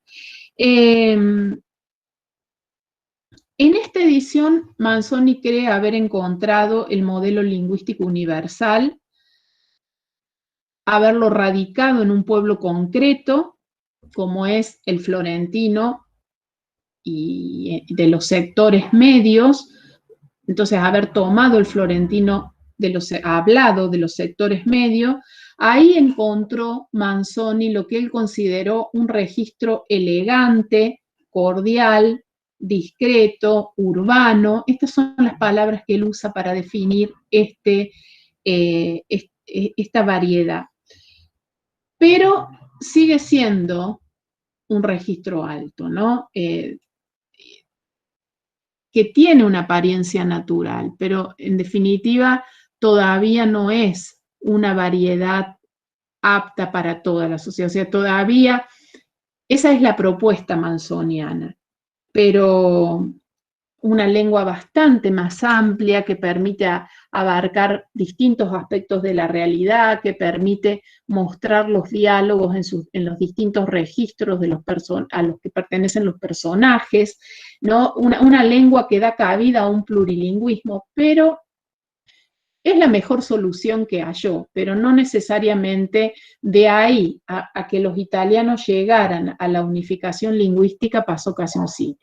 En esta edición, Manzoni cree haber encontrado el modelo lingüístico universal, haberlo radicado en un pueblo concreto, como es el florentino y de los sectores medios. Entonces, haber tomado el florentino hablado de los sectores medios, ahí encontró Manzoni lo que él consideró un registro elegante, cordial, discreto, urbano. Estas son las palabras que él usa para definir esta variedad. Pero sigue siendo un registro alto, ¿no? Que tiene una apariencia natural, pero en definitiva todavía no es una variedad apta para toda la sociedad. O sea, todavía esa es la propuesta manzoniana, pero una lengua bastante más amplia que permite abarcar distintos aspectos de la realidad, que permite mostrar los diálogos en los distintos registros de a los que pertenecen los personajes, ¿no? Una lengua que da cabida a un plurilingüismo, pero es la mejor solución que halló, pero no necesariamente de ahí a que los italianos llegaran a la unificación lingüística pasó casi un siglo.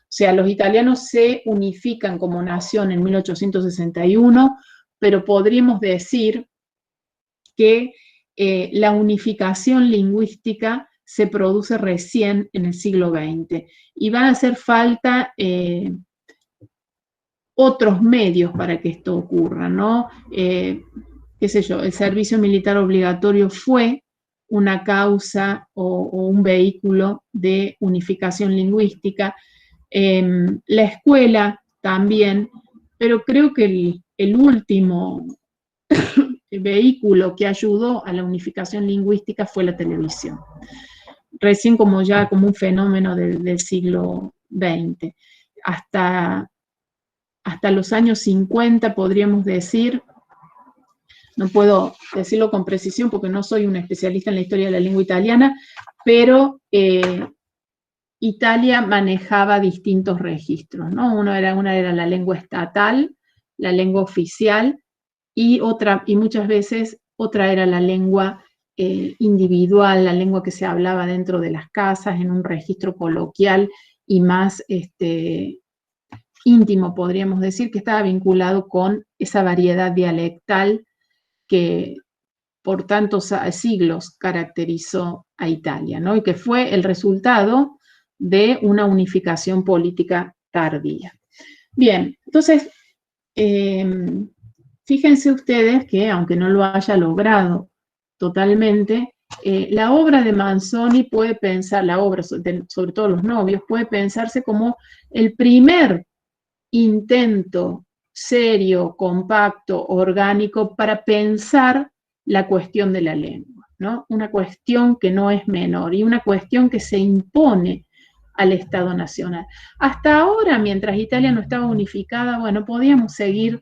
O sea, los italianos se unifican como nación en 1861, pero podríamos decir que la unificación lingüística se produce recién en el siglo XX y van a hacer falta otros medios para que esto ocurra, ¿no? Qué sé yo, el servicio militar obligatorio fue una causa o un vehículo de unificación lingüística. La escuela también, pero creo que el último vehículo que ayudó a la unificación lingüística fue la televisión, recién como un fenómeno del siglo XX. Hasta los años 50 podríamos decir, no puedo decirlo con precisión porque no soy un especialista en la historia de la lengua italiana, pero Italia manejaba distintos registros, ¿no? Una era la lengua estatal, la lengua oficial, y muchas veces otra era la lengua individual, la lengua que se hablaba dentro de las casas, en un registro coloquial y más íntimo, podríamos decir, que estaba vinculado con esa variedad dialectal que por tantos siglos caracterizó a Italia, ¿no? Y que fue el resultado de una unificación política tardía. Bien, entonces, fíjense ustedes que, aunque no lo haya logrado totalmente, la obra de Manzoni puede pensar, la obra sobre todo Los novios, puede pensarse como el primer intento serio, compacto, orgánico para pensar la cuestión de la lengua, ¿no? Una cuestión que no es menor y una cuestión que se impone al Estado Nacional. Hasta ahora, mientras Italia no estaba unificada, bueno, podíamos seguir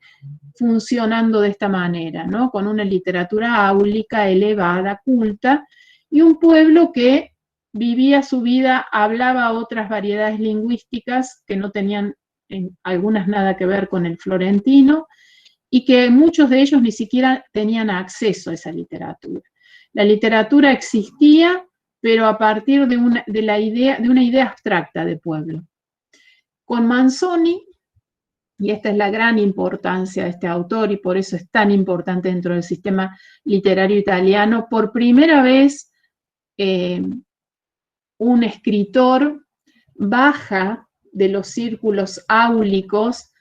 funcionando de esta manera, ¿no? Con una literatura áulica, elevada, culta, y un pueblo que vivía su vida, hablaba otras variedades lingüísticas que no tenían algunas nada que ver con el florentino, y que muchos de ellos ni siquiera tenían acceso a esa literatura. La literatura existía, pero a partir de una idea abstracta de pueblo. Con Manzoni, y esta es la gran importancia de este autor, y por eso es tan importante dentro del sistema literario italiano, por primera vez un escritor baja de los círculos áulicos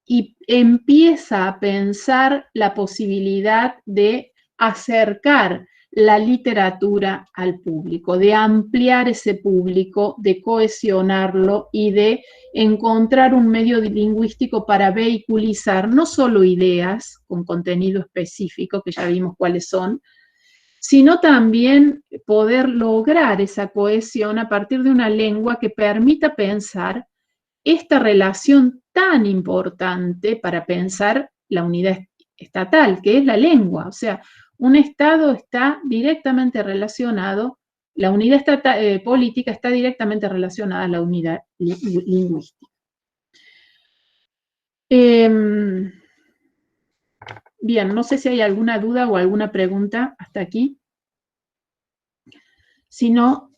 y empieza a pensar la posibilidad de acercar la literatura al público, de ampliar ese público, de cohesionarlo y de encontrar un medio lingüístico para vehiculizar no solo ideas con contenido específico, que ya vimos cuáles son, sino también poder lograr esa cohesión a partir de una lengua que permita pensar esta relación tan importante para pensar la unidad estatal, que es la lengua. O sea, un Estado está directamente relacionado, la unidad política está directamente relacionada a la unidad lingüística. Bien, no sé si hay alguna duda o alguna pregunta hasta aquí. Si no,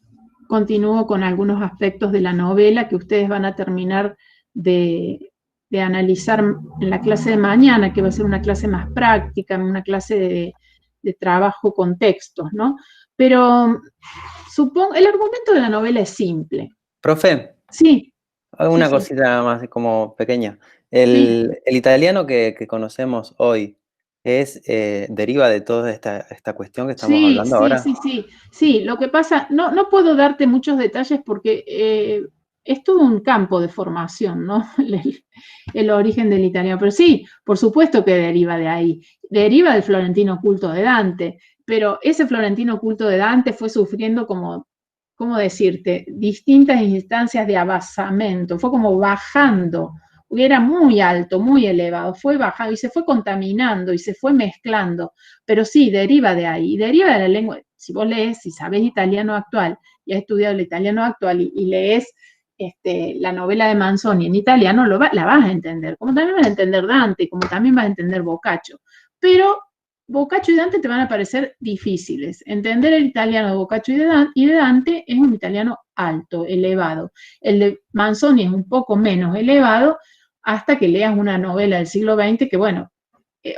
continúo con algunos aspectos de la novela que ustedes van a terminar de analizar en la clase de mañana, que va a ser una clase más práctica, una clase de trabajo con textos, ¿no? Pero supongo, el argumento de la novela es simple. Profe, Sí. una Sí. cosita más como pequeña. Sí. El italiano que conocemos hoy deriva de toda esta cuestión que estamos hablando ahora. Sí, lo que pasa, no puedo darte muchos detalles porque es todo un campo de formación, ¿no? El origen del italiano, pero sí, por supuesto que deriva de ahí, deriva del florentino culto de Dante, pero ese florentino culto de Dante fue sufriendo como, ¿cómo decirte?, distintas instancias de avasamento, fue como bajando, era muy alto, muy elevado, fue bajando y se fue contaminando y se fue mezclando, pero sí, deriva de ahí, deriva de la lengua. Si vos lees, si sabés italiano actual y has estudiado el italiano actual y lees la novela de Manzoni en italiano, la vas a entender, como también vas a entender Dante, como también vas a entender Boccaccio, pero Boccaccio y Dante te van a parecer difíciles. Entender el italiano de Boccaccio y de Dante es un italiano alto, elevado. El de Manzoni es un poco menos elevado hasta que leas una novela del siglo XX que, bueno,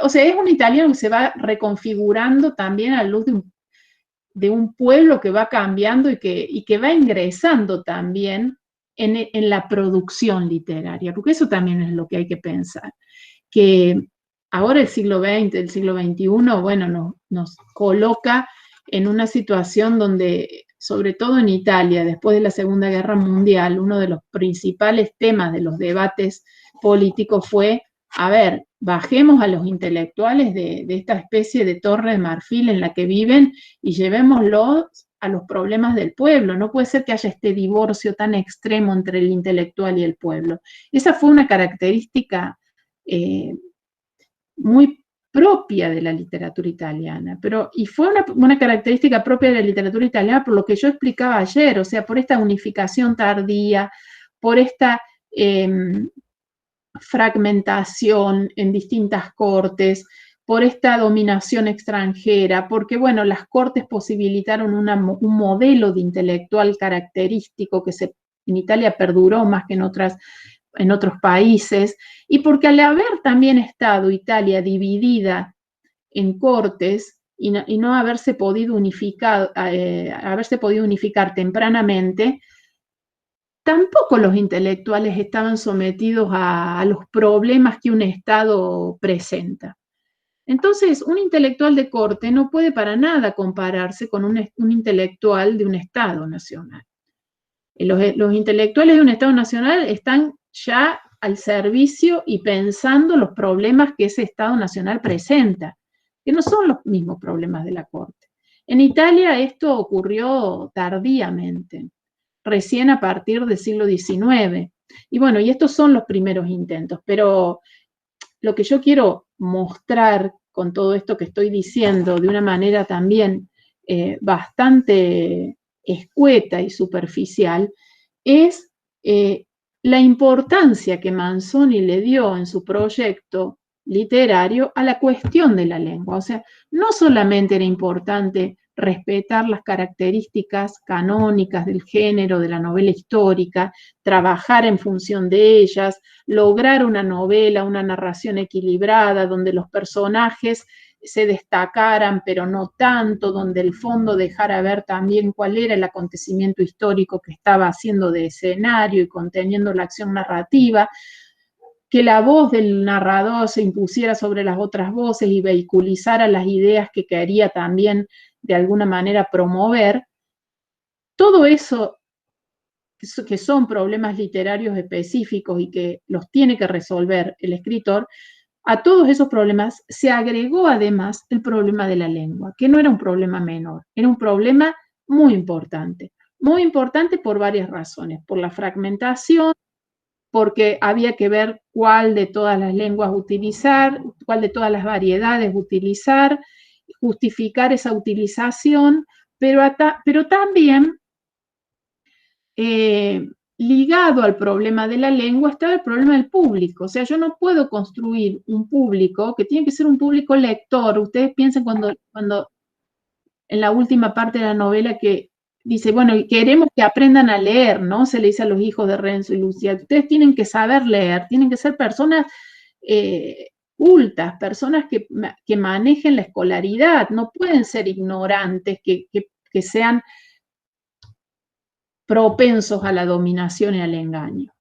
o sea, es un italiano que se va reconfigurando también a la luz de un pueblo que va cambiando y que va ingresando también en la producción literaria, porque eso también es lo que hay que pensar, que ahora el siglo XX, el siglo XXI, bueno, nos coloca en una situación donde, sobre todo en Italia, después de la Segunda Guerra Mundial, uno de los principales temas de los debates políticos fue, a ver, bajemos a los intelectuales de esta especie de torre de marfil en la que viven y llevémoslos a los problemas del pueblo. No puede ser que haya este divorcio tan extremo entre el intelectual y el pueblo. Esa fue una característica muy propia de la literatura italiana, y fue una característica propia de la literatura italiana por lo que yo explicaba ayer, o sea, por esta unificación tardía, por esta fragmentación en distintas cortes, por esta dominación extranjera, porque, bueno, las cortes posibilitaron un modelo de intelectual característico que en Italia perduró más que en otros países, y porque al haber también estado Italia dividida en cortes y no haberse podido unificar tempranamente, tampoco los intelectuales estaban sometidos a los problemas que un Estado presenta. Entonces, un intelectual de corte no puede para nada compararse con un intelectual de un Estado nacional. Los intelectuales de un Estado nacional están ya al servicio y pensando los problemas que ese Estado nacional presenta, que no son los mismos problemas de la corte. En Italia esto ocurrió tardíamente, recién a partir del siglo XIX. Y bueno, y estos son los primeros intentos, pero lo que yo quiero mostrar con todo esto que estoy diciendo de una manera también bastante escueta y superficial es la importancia que Manzoni le dio en su proyecto literario a la cuestión de la lengua. O sea, no solamente era importante respetar las características canónicas del género, de la novela histórica, trabajar en función de ellas, lograr una novela, una narración equilibrada, donde los personajes se destacaran, pero no tanto, donde el fondo dejara ver también cuál era el acontecimiento histórico que estaba haciendo de escenario y conteniendo la acción narrativa, que la voz del narrador se impusiera sobre las otras voces y vehiculizara las ideas que quería también de alguna manera promover. Todo eso que son problemas literarios específicos y que los tiene que resolver el escritor, a todos esos problemas se agregó además el problema de la lengua, que no era un problema menor, era un problema muy importante por varias razones, por la fragmentación, porque había que ver cuál de todas las lenguas utilizar, cuál de todas las variedades utilizar, justificar esa utilización, pero también ligado al problema de la lengua está el problema del público. O sea, yo no puedo construir un público que tiene que ser un público lector. Ustedes piensan cuando en la última parte de la novela que dice, bueno, queremos que aprendan a leer, ¿no? Se le dice a los hijos de Renzo y Lucía, ustedes tienen que saber leer, tienen que ser personas cultas, personas que manejen la escolaridad, no pueden ser ignorantes, que sean propensos a la dominación y al engaño.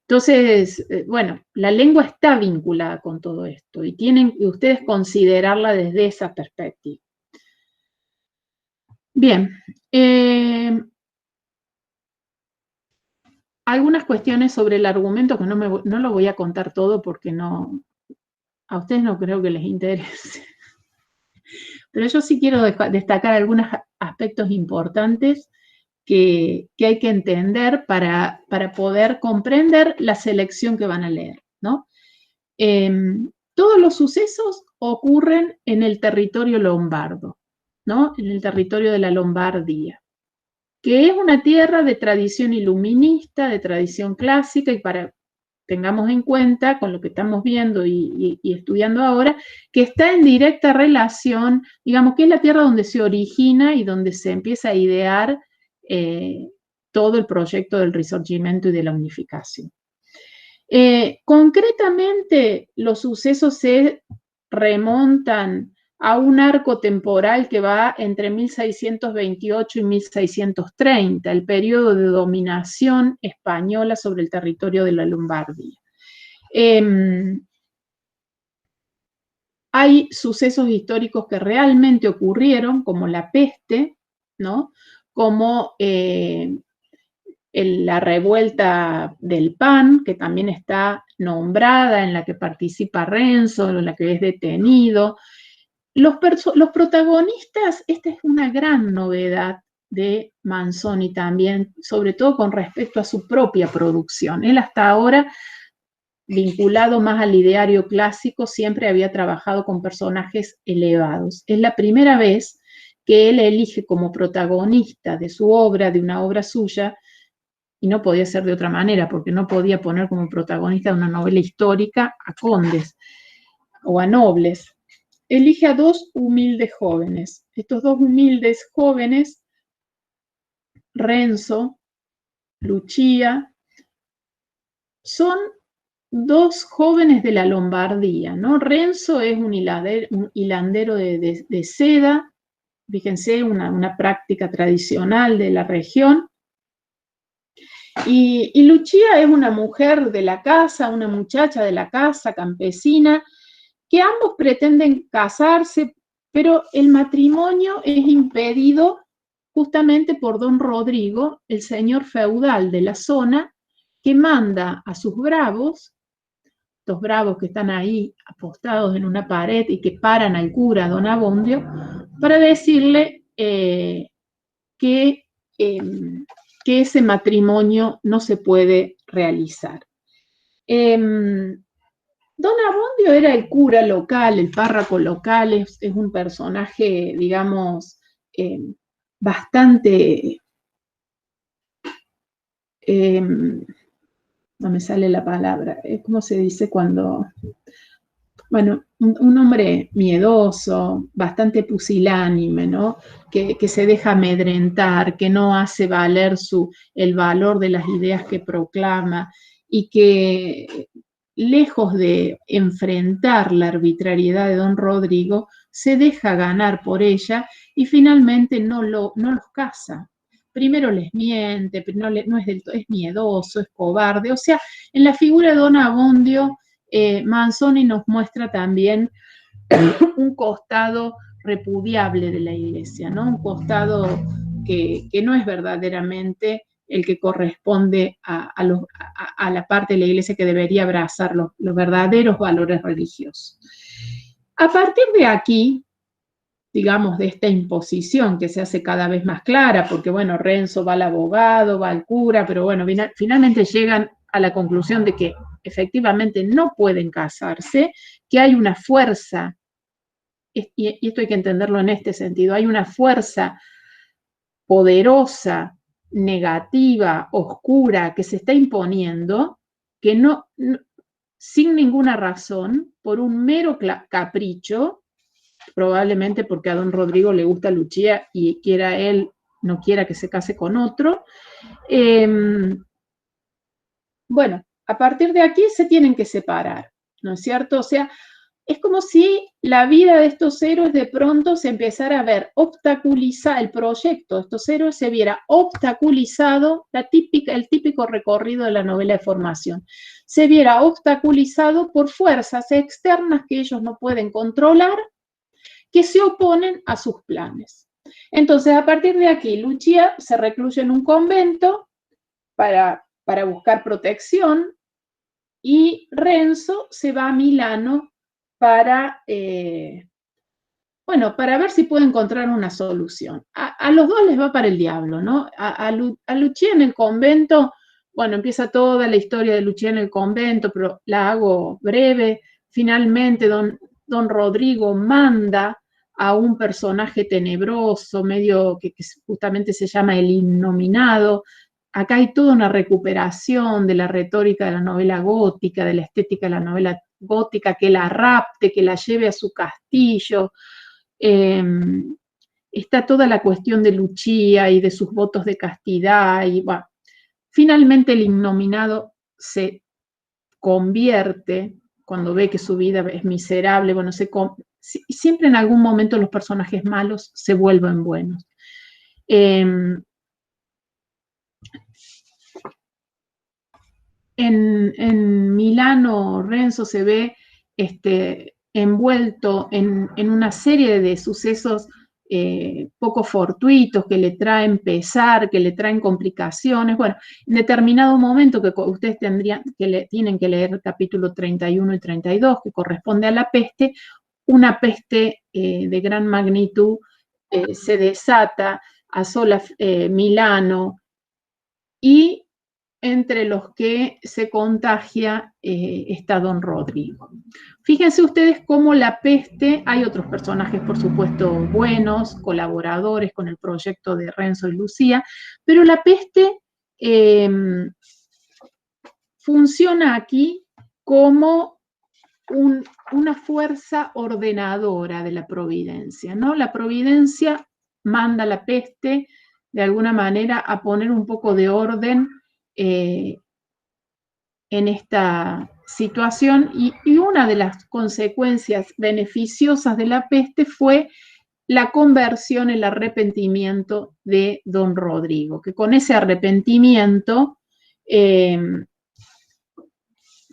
Entonces, bueno, la lengua está vinculada con todo esto y tienen que ustedes considerarla desde esa perspectiva. Bien, algunas cuestiones sobre el argumento que no lo voy a contar todo porque a ustedes no creo que les interese. Pero yo sí quiero destacar algunos aspectos importantes que hay que entender para poder comprender la selección que van a leer, ¿no? Todos los sucesos ocurren en el territorio lombardo, ¿no? En el territorio de la Lombardía, que es una tierra de tradición iluminista, de tradición clásica, y tengamos en cuenta con lo que estamos viendo y estudiando ahora, que está en directa relación, digamos, que es la tierra donde se origina y donde se empieza a idear todo el proyecto del Risorgimento y de la unificación. Concretamente, los sucesos se remontan a un arco temporal que va entre 1628 y 1630, el periodo de dominación española sobre el territorio de la Lombardía. Hay sucesos históricos que realmente ocurrieron, como la peste, ¿no? Como la revuelta del pan, que también está nombrada, en la que participa Renzo, en la que es detenido. Los protagonistas, esta es una gran novedad de Manzoni también, sobre todo con respecto a su propia producción. Él hasta ahora, vinculado más al ideario clásico, siempre había trabajado con personajes elevados. Es la primera vez que él elige como protagonista de su obra, de una obra suya, y no podía ser de otra manera, porque no podía poner como protagonista de una novela histórica a condes o a nobles. Elige a dos humildes jóvenes. Estos dos humildes jóvenes, Renzo, Lucia, son dos jóvenes de la Lombardía, ¿no? Renzo es un hilandero de seda, fíjense, una práctica tradicional de la región. Y Lucia es una mujer de la casa, una muchacha de la casa, campesina, que ambos pretenden casarse, pero el matrimonio es impedido justamente por don Rodrigo, el señor feudal de la zona, que manda a sus bravos, estos bravos que están ahí apostados en una pared y que paran al cura, don Abondio, para decirle que ese matrimonio no se puede realizar. Don Abondio era el cura local, el párroco local, es un personaje, digamos, bastante, no me sale la palabra, ¿cómo se dice cuando? Bueno, un hombre miedoso, bastante pusilánime, ¿no? Que se deja amedrentar, que no hace valer el valor de las ideas que proclama y que, lejos de enfrentar la arbitrariedad de don Rodrigo, se deja ganar por ella y finalmente no los casa. Primero les miente, es miedoso, es cobarde. O sea, en la figura de don Abondio, Manzoni nos muestra también un costado repudiable de la Iglesia, ¿no? Un costado que no es verdaderamente el que corresponde a la parte de la Iglesia que debería abrazar los verdaderos valores religiosos. A partir de aquí, digamos, de esta imposición que se hace cada vez más clara, porque, bueno, Renzo va al abogado, va al cura, pero bueno, finalmente llegan a la conclusión de que efectivamente no pueden casarse, que hay una fuerza, y esto hay que entenderlo en este sentido, hay una fuerza poderosa negativa, oscura, que se está imponiendo, que no sin ninguna razón, por un mero capricho, probablemente porque a don Rodrigo le gusta Lucía y quiera él, no quiera que se case con otro. Bueno, a partir de aquí se tienen que separar, ¿no es cierto? O sea, es como si la vida de estos héroes de pronto se empezara a ver obstaculizada, el proyecto de estos héroes se viera obstaculizado, el típico recorrido de la novela de formación, se viera obstaculizado por fuerzas externas que ellos no pueden controlar, que se oponen a sus planes. Entonces, a partir de aquí, Lucía se recluye en un convento para buscar protección y Renzo se va a Milano para, para ver si puede encontrar una solución. A los dos les va para el diablo, ¿no? A Lucía en el convento, bueno, empieza toda la historia de Lucía en el convento, pero la hago breve. Finalmente, don Rodrigo manda a un personaje tenebroso, medio que justamente se llama el Innominado. Acá hay toda una recuperación de la retórica de la novela gótica, de la estética de la novela gótica, que la rapte, que la lleve a su castillo. Está toda la cuestión de Lucía y de sus votos de castidad. Y bueno, finalmente el Innominado se convierte, cuando ve que su vida es miserable, bueno, siempre en algún momento los personajes malos se vuelven buenos. En Milano, Renzo se ve envuelto en una serie de sucesos poco fortuitos que le traen pesar, que le traen complicaciones. Bueno, en determinado momento que ustedes tienen que leer el capítulo 31 y 32, que corresponde a la peste, una peste de gran magnitud se desata, asola Milano, y entre los que se contagia está don Rodrigo. Fíjense ustedes cómo la peste, hay otros personajes, por supuesto, buenos, colaboradores con el proyecto de Renzo y Lucía, pero la peste funciona aquí como una fuerza ordenadora de la providencia, ¿no? La providencia manda a la peste, de alguna manera, a poner un poco de orden en esta situación, y una de las consecuencias beneficiosas de la peste fue la conversión, el arrepentimiento de don Rodrigo, que con ese arrepentimiento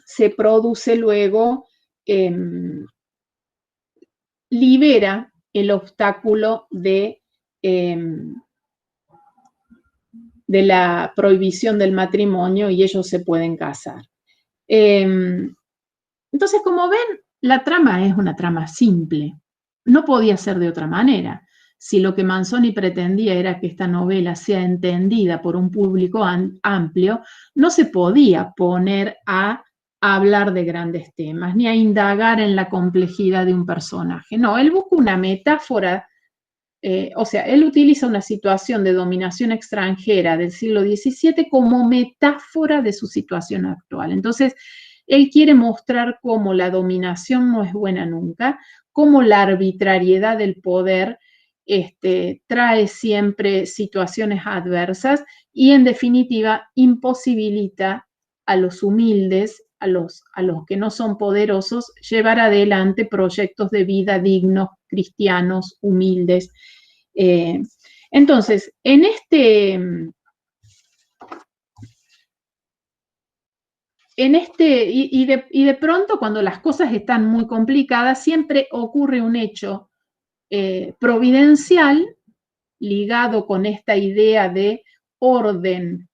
se produce luego, libera el obstáculo de la prohibición del matrimonio y ellos se pueden casar. Entonces, como ven, la trama es una trama simple. No podía ser de otra manera. Si lo que Manzoni pretendía era que esta novela sea entendida por un público amplio, no se podía poner a hablar de grandes temas, ni a indagar en la complejidad de un personaje. No, él busca una metáfora. O sea, él utiliza una situación de dominación extranjera del siglo XVII como metáfora de su situación actual. Entonces, él quiere mostrar cómo la dominación no es buena nunca, cómo la arbitrariedad del poder trae siempre situaciones adversas y, en definitiva, imposibilita a los humildes, a los que no son poderosos, llevar adelante proyectos de vida dignos, cristianos, humildes. Entonces, y de pronto, cuando las cosas están muy complicadas, siempre ocurre un hecho providencial ligado con esta idea de orden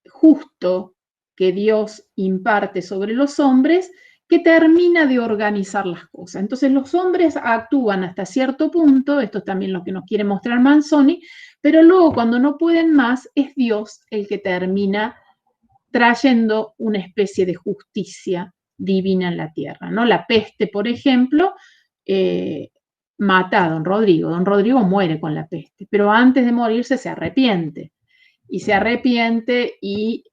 justo que Dios imparte sobre los hombres, que termina de organizar las cosas. Entonces los hombres actúan hasta cierto punto, esto es también lo que nos quiere mostrar Manzoni, pero luego, cuando no pueden más, es Dios el que termina trayendo una especie de justicia divina en la tierra, ¿no? La peste, por ejemplo, mata a don Rodrigo. Don Rodrigo muere con la peste, pero antes de morirse se arrepiente. y se arrepiente y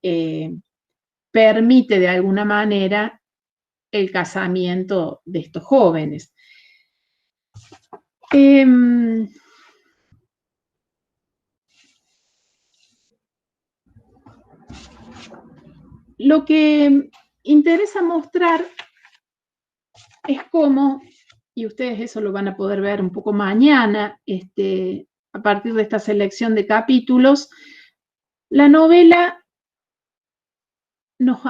permite de alguna manera el casamiento de estos jóvenes. Lo que interesa mostrar es cómo, y ustedes eso lo van a poder ver un poco mañana, a partir de esta selección de capítulos, la novela nos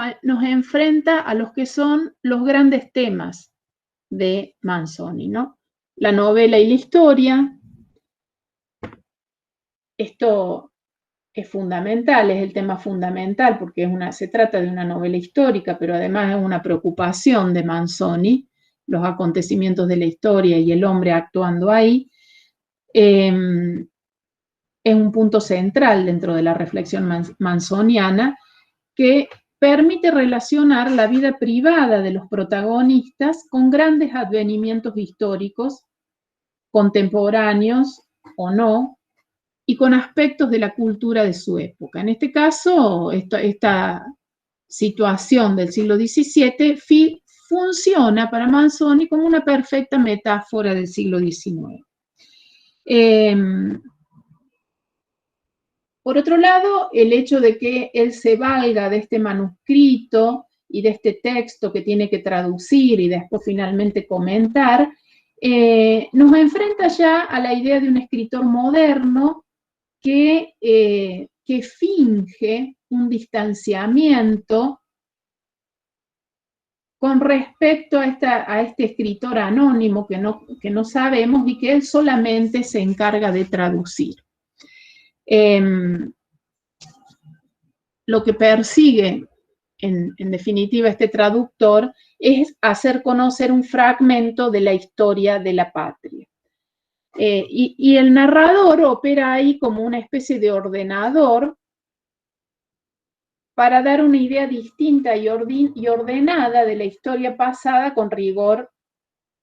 enfrenta a los que son los grandes temas de Manzoni, ¿no? La novela y la historia. Esto es fundamental, es el tema fundamental, porque se trata de una novela histórica, pero además es una preocupación de Manzoni, los acontecimientos de la historia y el hombre actuando ahí. Es un punto central dentro de la reflexión manzoniana que permite relacionar la vida privada de los protagonistas con grandes advenimientos históricos, contemporáneos o no, y con aspectos de la cultura de su época. En este caso, esta situación del siglo XVII funciona para Manzoni como una perfecta metáfora del siglo XIX. Por otro lado, el hecho de que él se valga de este manuscrito y de este texto que tiene que traducir y después finalmente comentar, nos enfrenta ya a la idea de un escritor moderno que finge un distanciamiento con respecto a este escritor anónimo que no sabemos y que él solamente se encarga de traducir. Lo que persigue, en definitiva, este traductor es hacer conocer un fragmento de la historia de la patria. Y el narrador opera ahí como una especie de ordenador para dar una idea distinta y ordenada de la historia pasada con rigor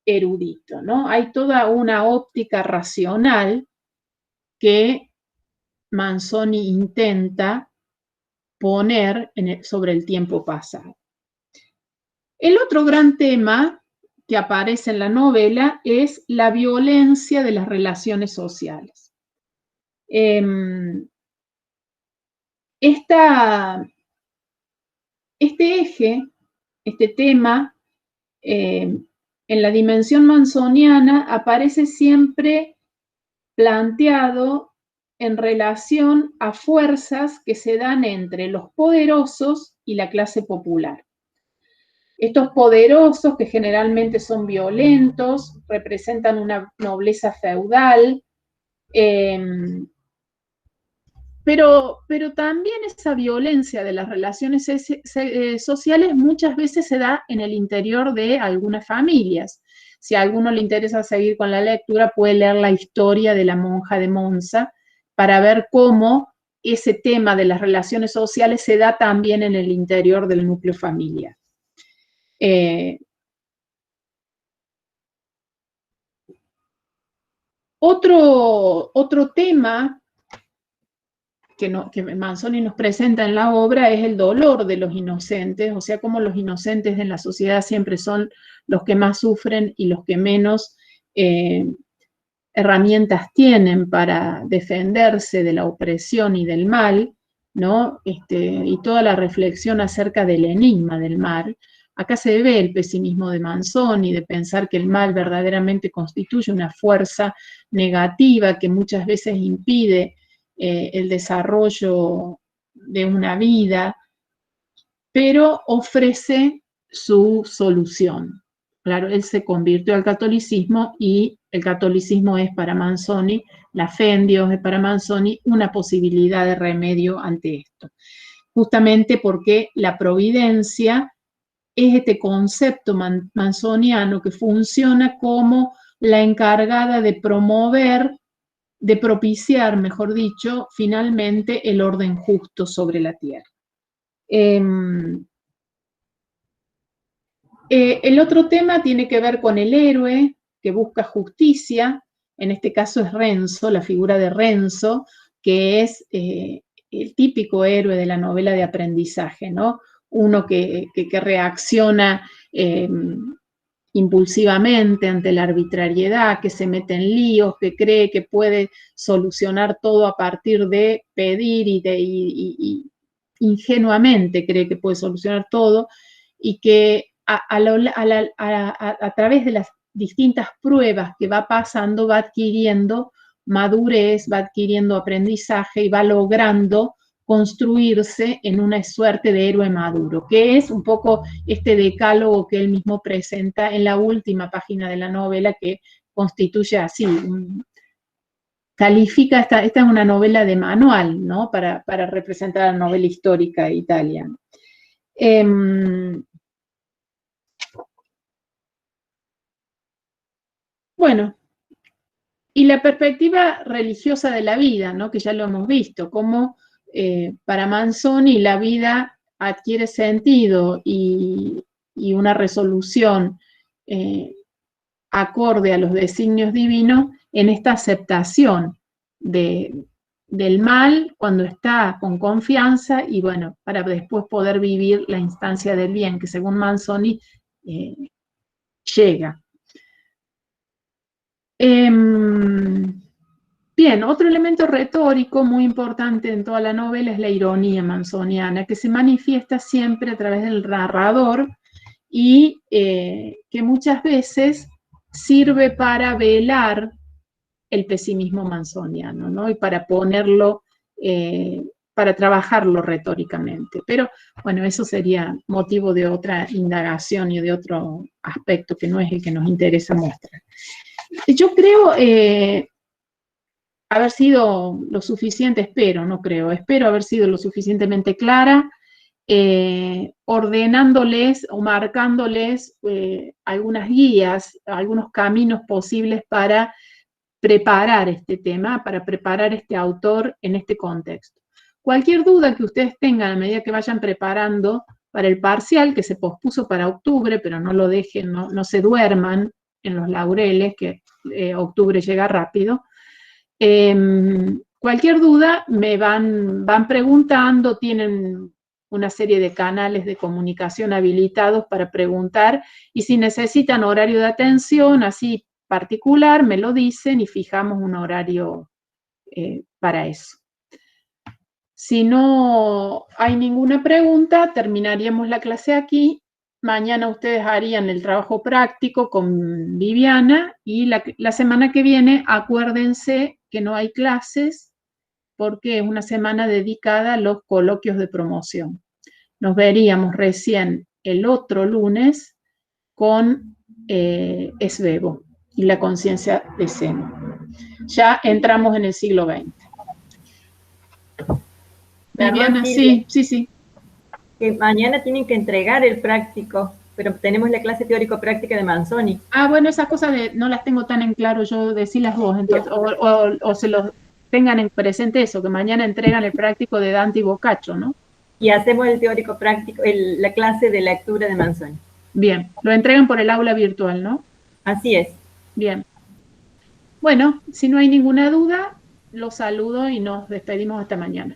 erudito, ¿no? Hay toda una óptica racional que Manzoni intenta poner sobre el tiempo pasado. El otro gran tema que aparece en la novela es la violencia de las relaciones sociales. Este eje, este tema, en la dimensión manzoniana aparece siempre planteado en relación a fuerzas que se dan entre los poderosos y la clase popular. Estos poderosos, que generalmente son violentos, representan una nobleza feudal, pero también esa violencia de las relaciones sociales muchas veces se da en el interior de algunas familias. Si a alguno le interesa seguir con la lectura, puede leer la historia de la monja de Monza para ver cómo ese tema de las relaciones sociales se da también en el interior del núcleo familiar. Otro tema que Manzoni nos presenta en la obra es el dolor de los inocentes, o sea, cómo los inocentes en la sociedad siempre son los que más sufren y los que menos herramientas tienen para defenderse de la opresión y del mal, ¿no? Y toda la reflexión acerca del enigma del mal. Acá se ve el pesimismo de Manzoni, de pensar que el mal verdaderamente constituye una fuerza negativa que muchas veces impide el desarrollo de una vida, pero ofrece su solución. Claro, él se convirtió al catolicismo y el catolicismo es para Manzoni, la fe en Dios es para Manzoni una posibilidad de remedio ante esto. Justamente porque la providencia es este concepto manzoniano que funciona como la encargada de promover, de propiciar, mejor dicho, finalmente el orden justo sobre la tierra. El otro tema tiene que ver con el héroe que busca justicia, en este caso es Renzo, la figura de Renzo, que es el típico héroe de la novela de aprendizaje, ¿no? Uno que reacciona impulsivamente ante la arbitrariedad, que se mete en líos, que cree que puede solucionar todo a partir de pedir y ingenuamente cree que puede solucionar todo, y que a través de las distintas pruebas que va pasando va adquiriendo madurez, va adquiriendo aprendizaje y va logrando construirse en una suerte de héroe maduro, que es un poco este decálogo que él mismo presenta en la última página de la novela, que constituye así, califica, esta es una novela de manual, ¿no? Para representar la novela histórica italiana. Bueno, y la perspectiva religiosa de la vida, ¿no? Que ya lo hemos visto, cómo para Manzoni la vida adquiere sentido y una resolución acorde a los designios divinos en esta aceptación del mal cuando está con confianza y bueno, para después poder vivir la instancia del bien, que según Manzoni llega. Bien, otro elemento retórico muy importante en toda la novela es la ironía manzoniana, que se manifiesta siempre a través del narrador y que muchas veces sirve para velar el pesimismo manzoniano, ¿no? Y para ponerlo, para trabajarlo retóricamente. Pero bueno, eso sería motivo de otra indagación y de otro aspecto que no es el que nos interesa mostrar. Yo creo haber sido lo suficiente, espero haber sido lo suficientemente clara, ordenándoles o marcándoles algunas guías, algunos caminos posibles para preparar este tema, para preparar este autor en este contexto. Cualquier duda que ustedes tengan a medida que vayan preparando para el parcial, que se pospuso para octubre, pero no lo dejen, no se duerman en los laureles, que octubre llega rápido. Cualquier duda me van preguntando, tienen una serie de canales de comunicación habilitados para preguntar, y si necesitan horario de atención así particular, me lo dicen y fijamos un horario para eso. Si no hay ninguna pregunta, terminaríamos la clase aquí. Mañana ustedes harían el trabajo práctico con Viviana y la semana que viene acuérdense que no hay clases porque es una semana dedicada a los coloquios de promoción. Nos veríamos recién el otro lunes con Svevo y la conciencia de Seno. Ya entramos en el siglo XX. Viviana, sí. Que mañana tienen que entregar el práctico, pero tenemos la clase teórico-práctica de Manzoni. Ah, bueno, esas cosas no las tengo tan en claro yo, decirlas vos, entonces, o se los tengan en presente eso, que mañana entregan el práctico de Dante y Boccaccio, ¿no? Y hacemos el teórico-práctico, la clase de lectura de Manzoni. Bien, lo entregan por el aula virtual, ¿no? Así es. Bien. Bueno, si no hay ninguna duda, los saludo y nos despedimos hasta mañana.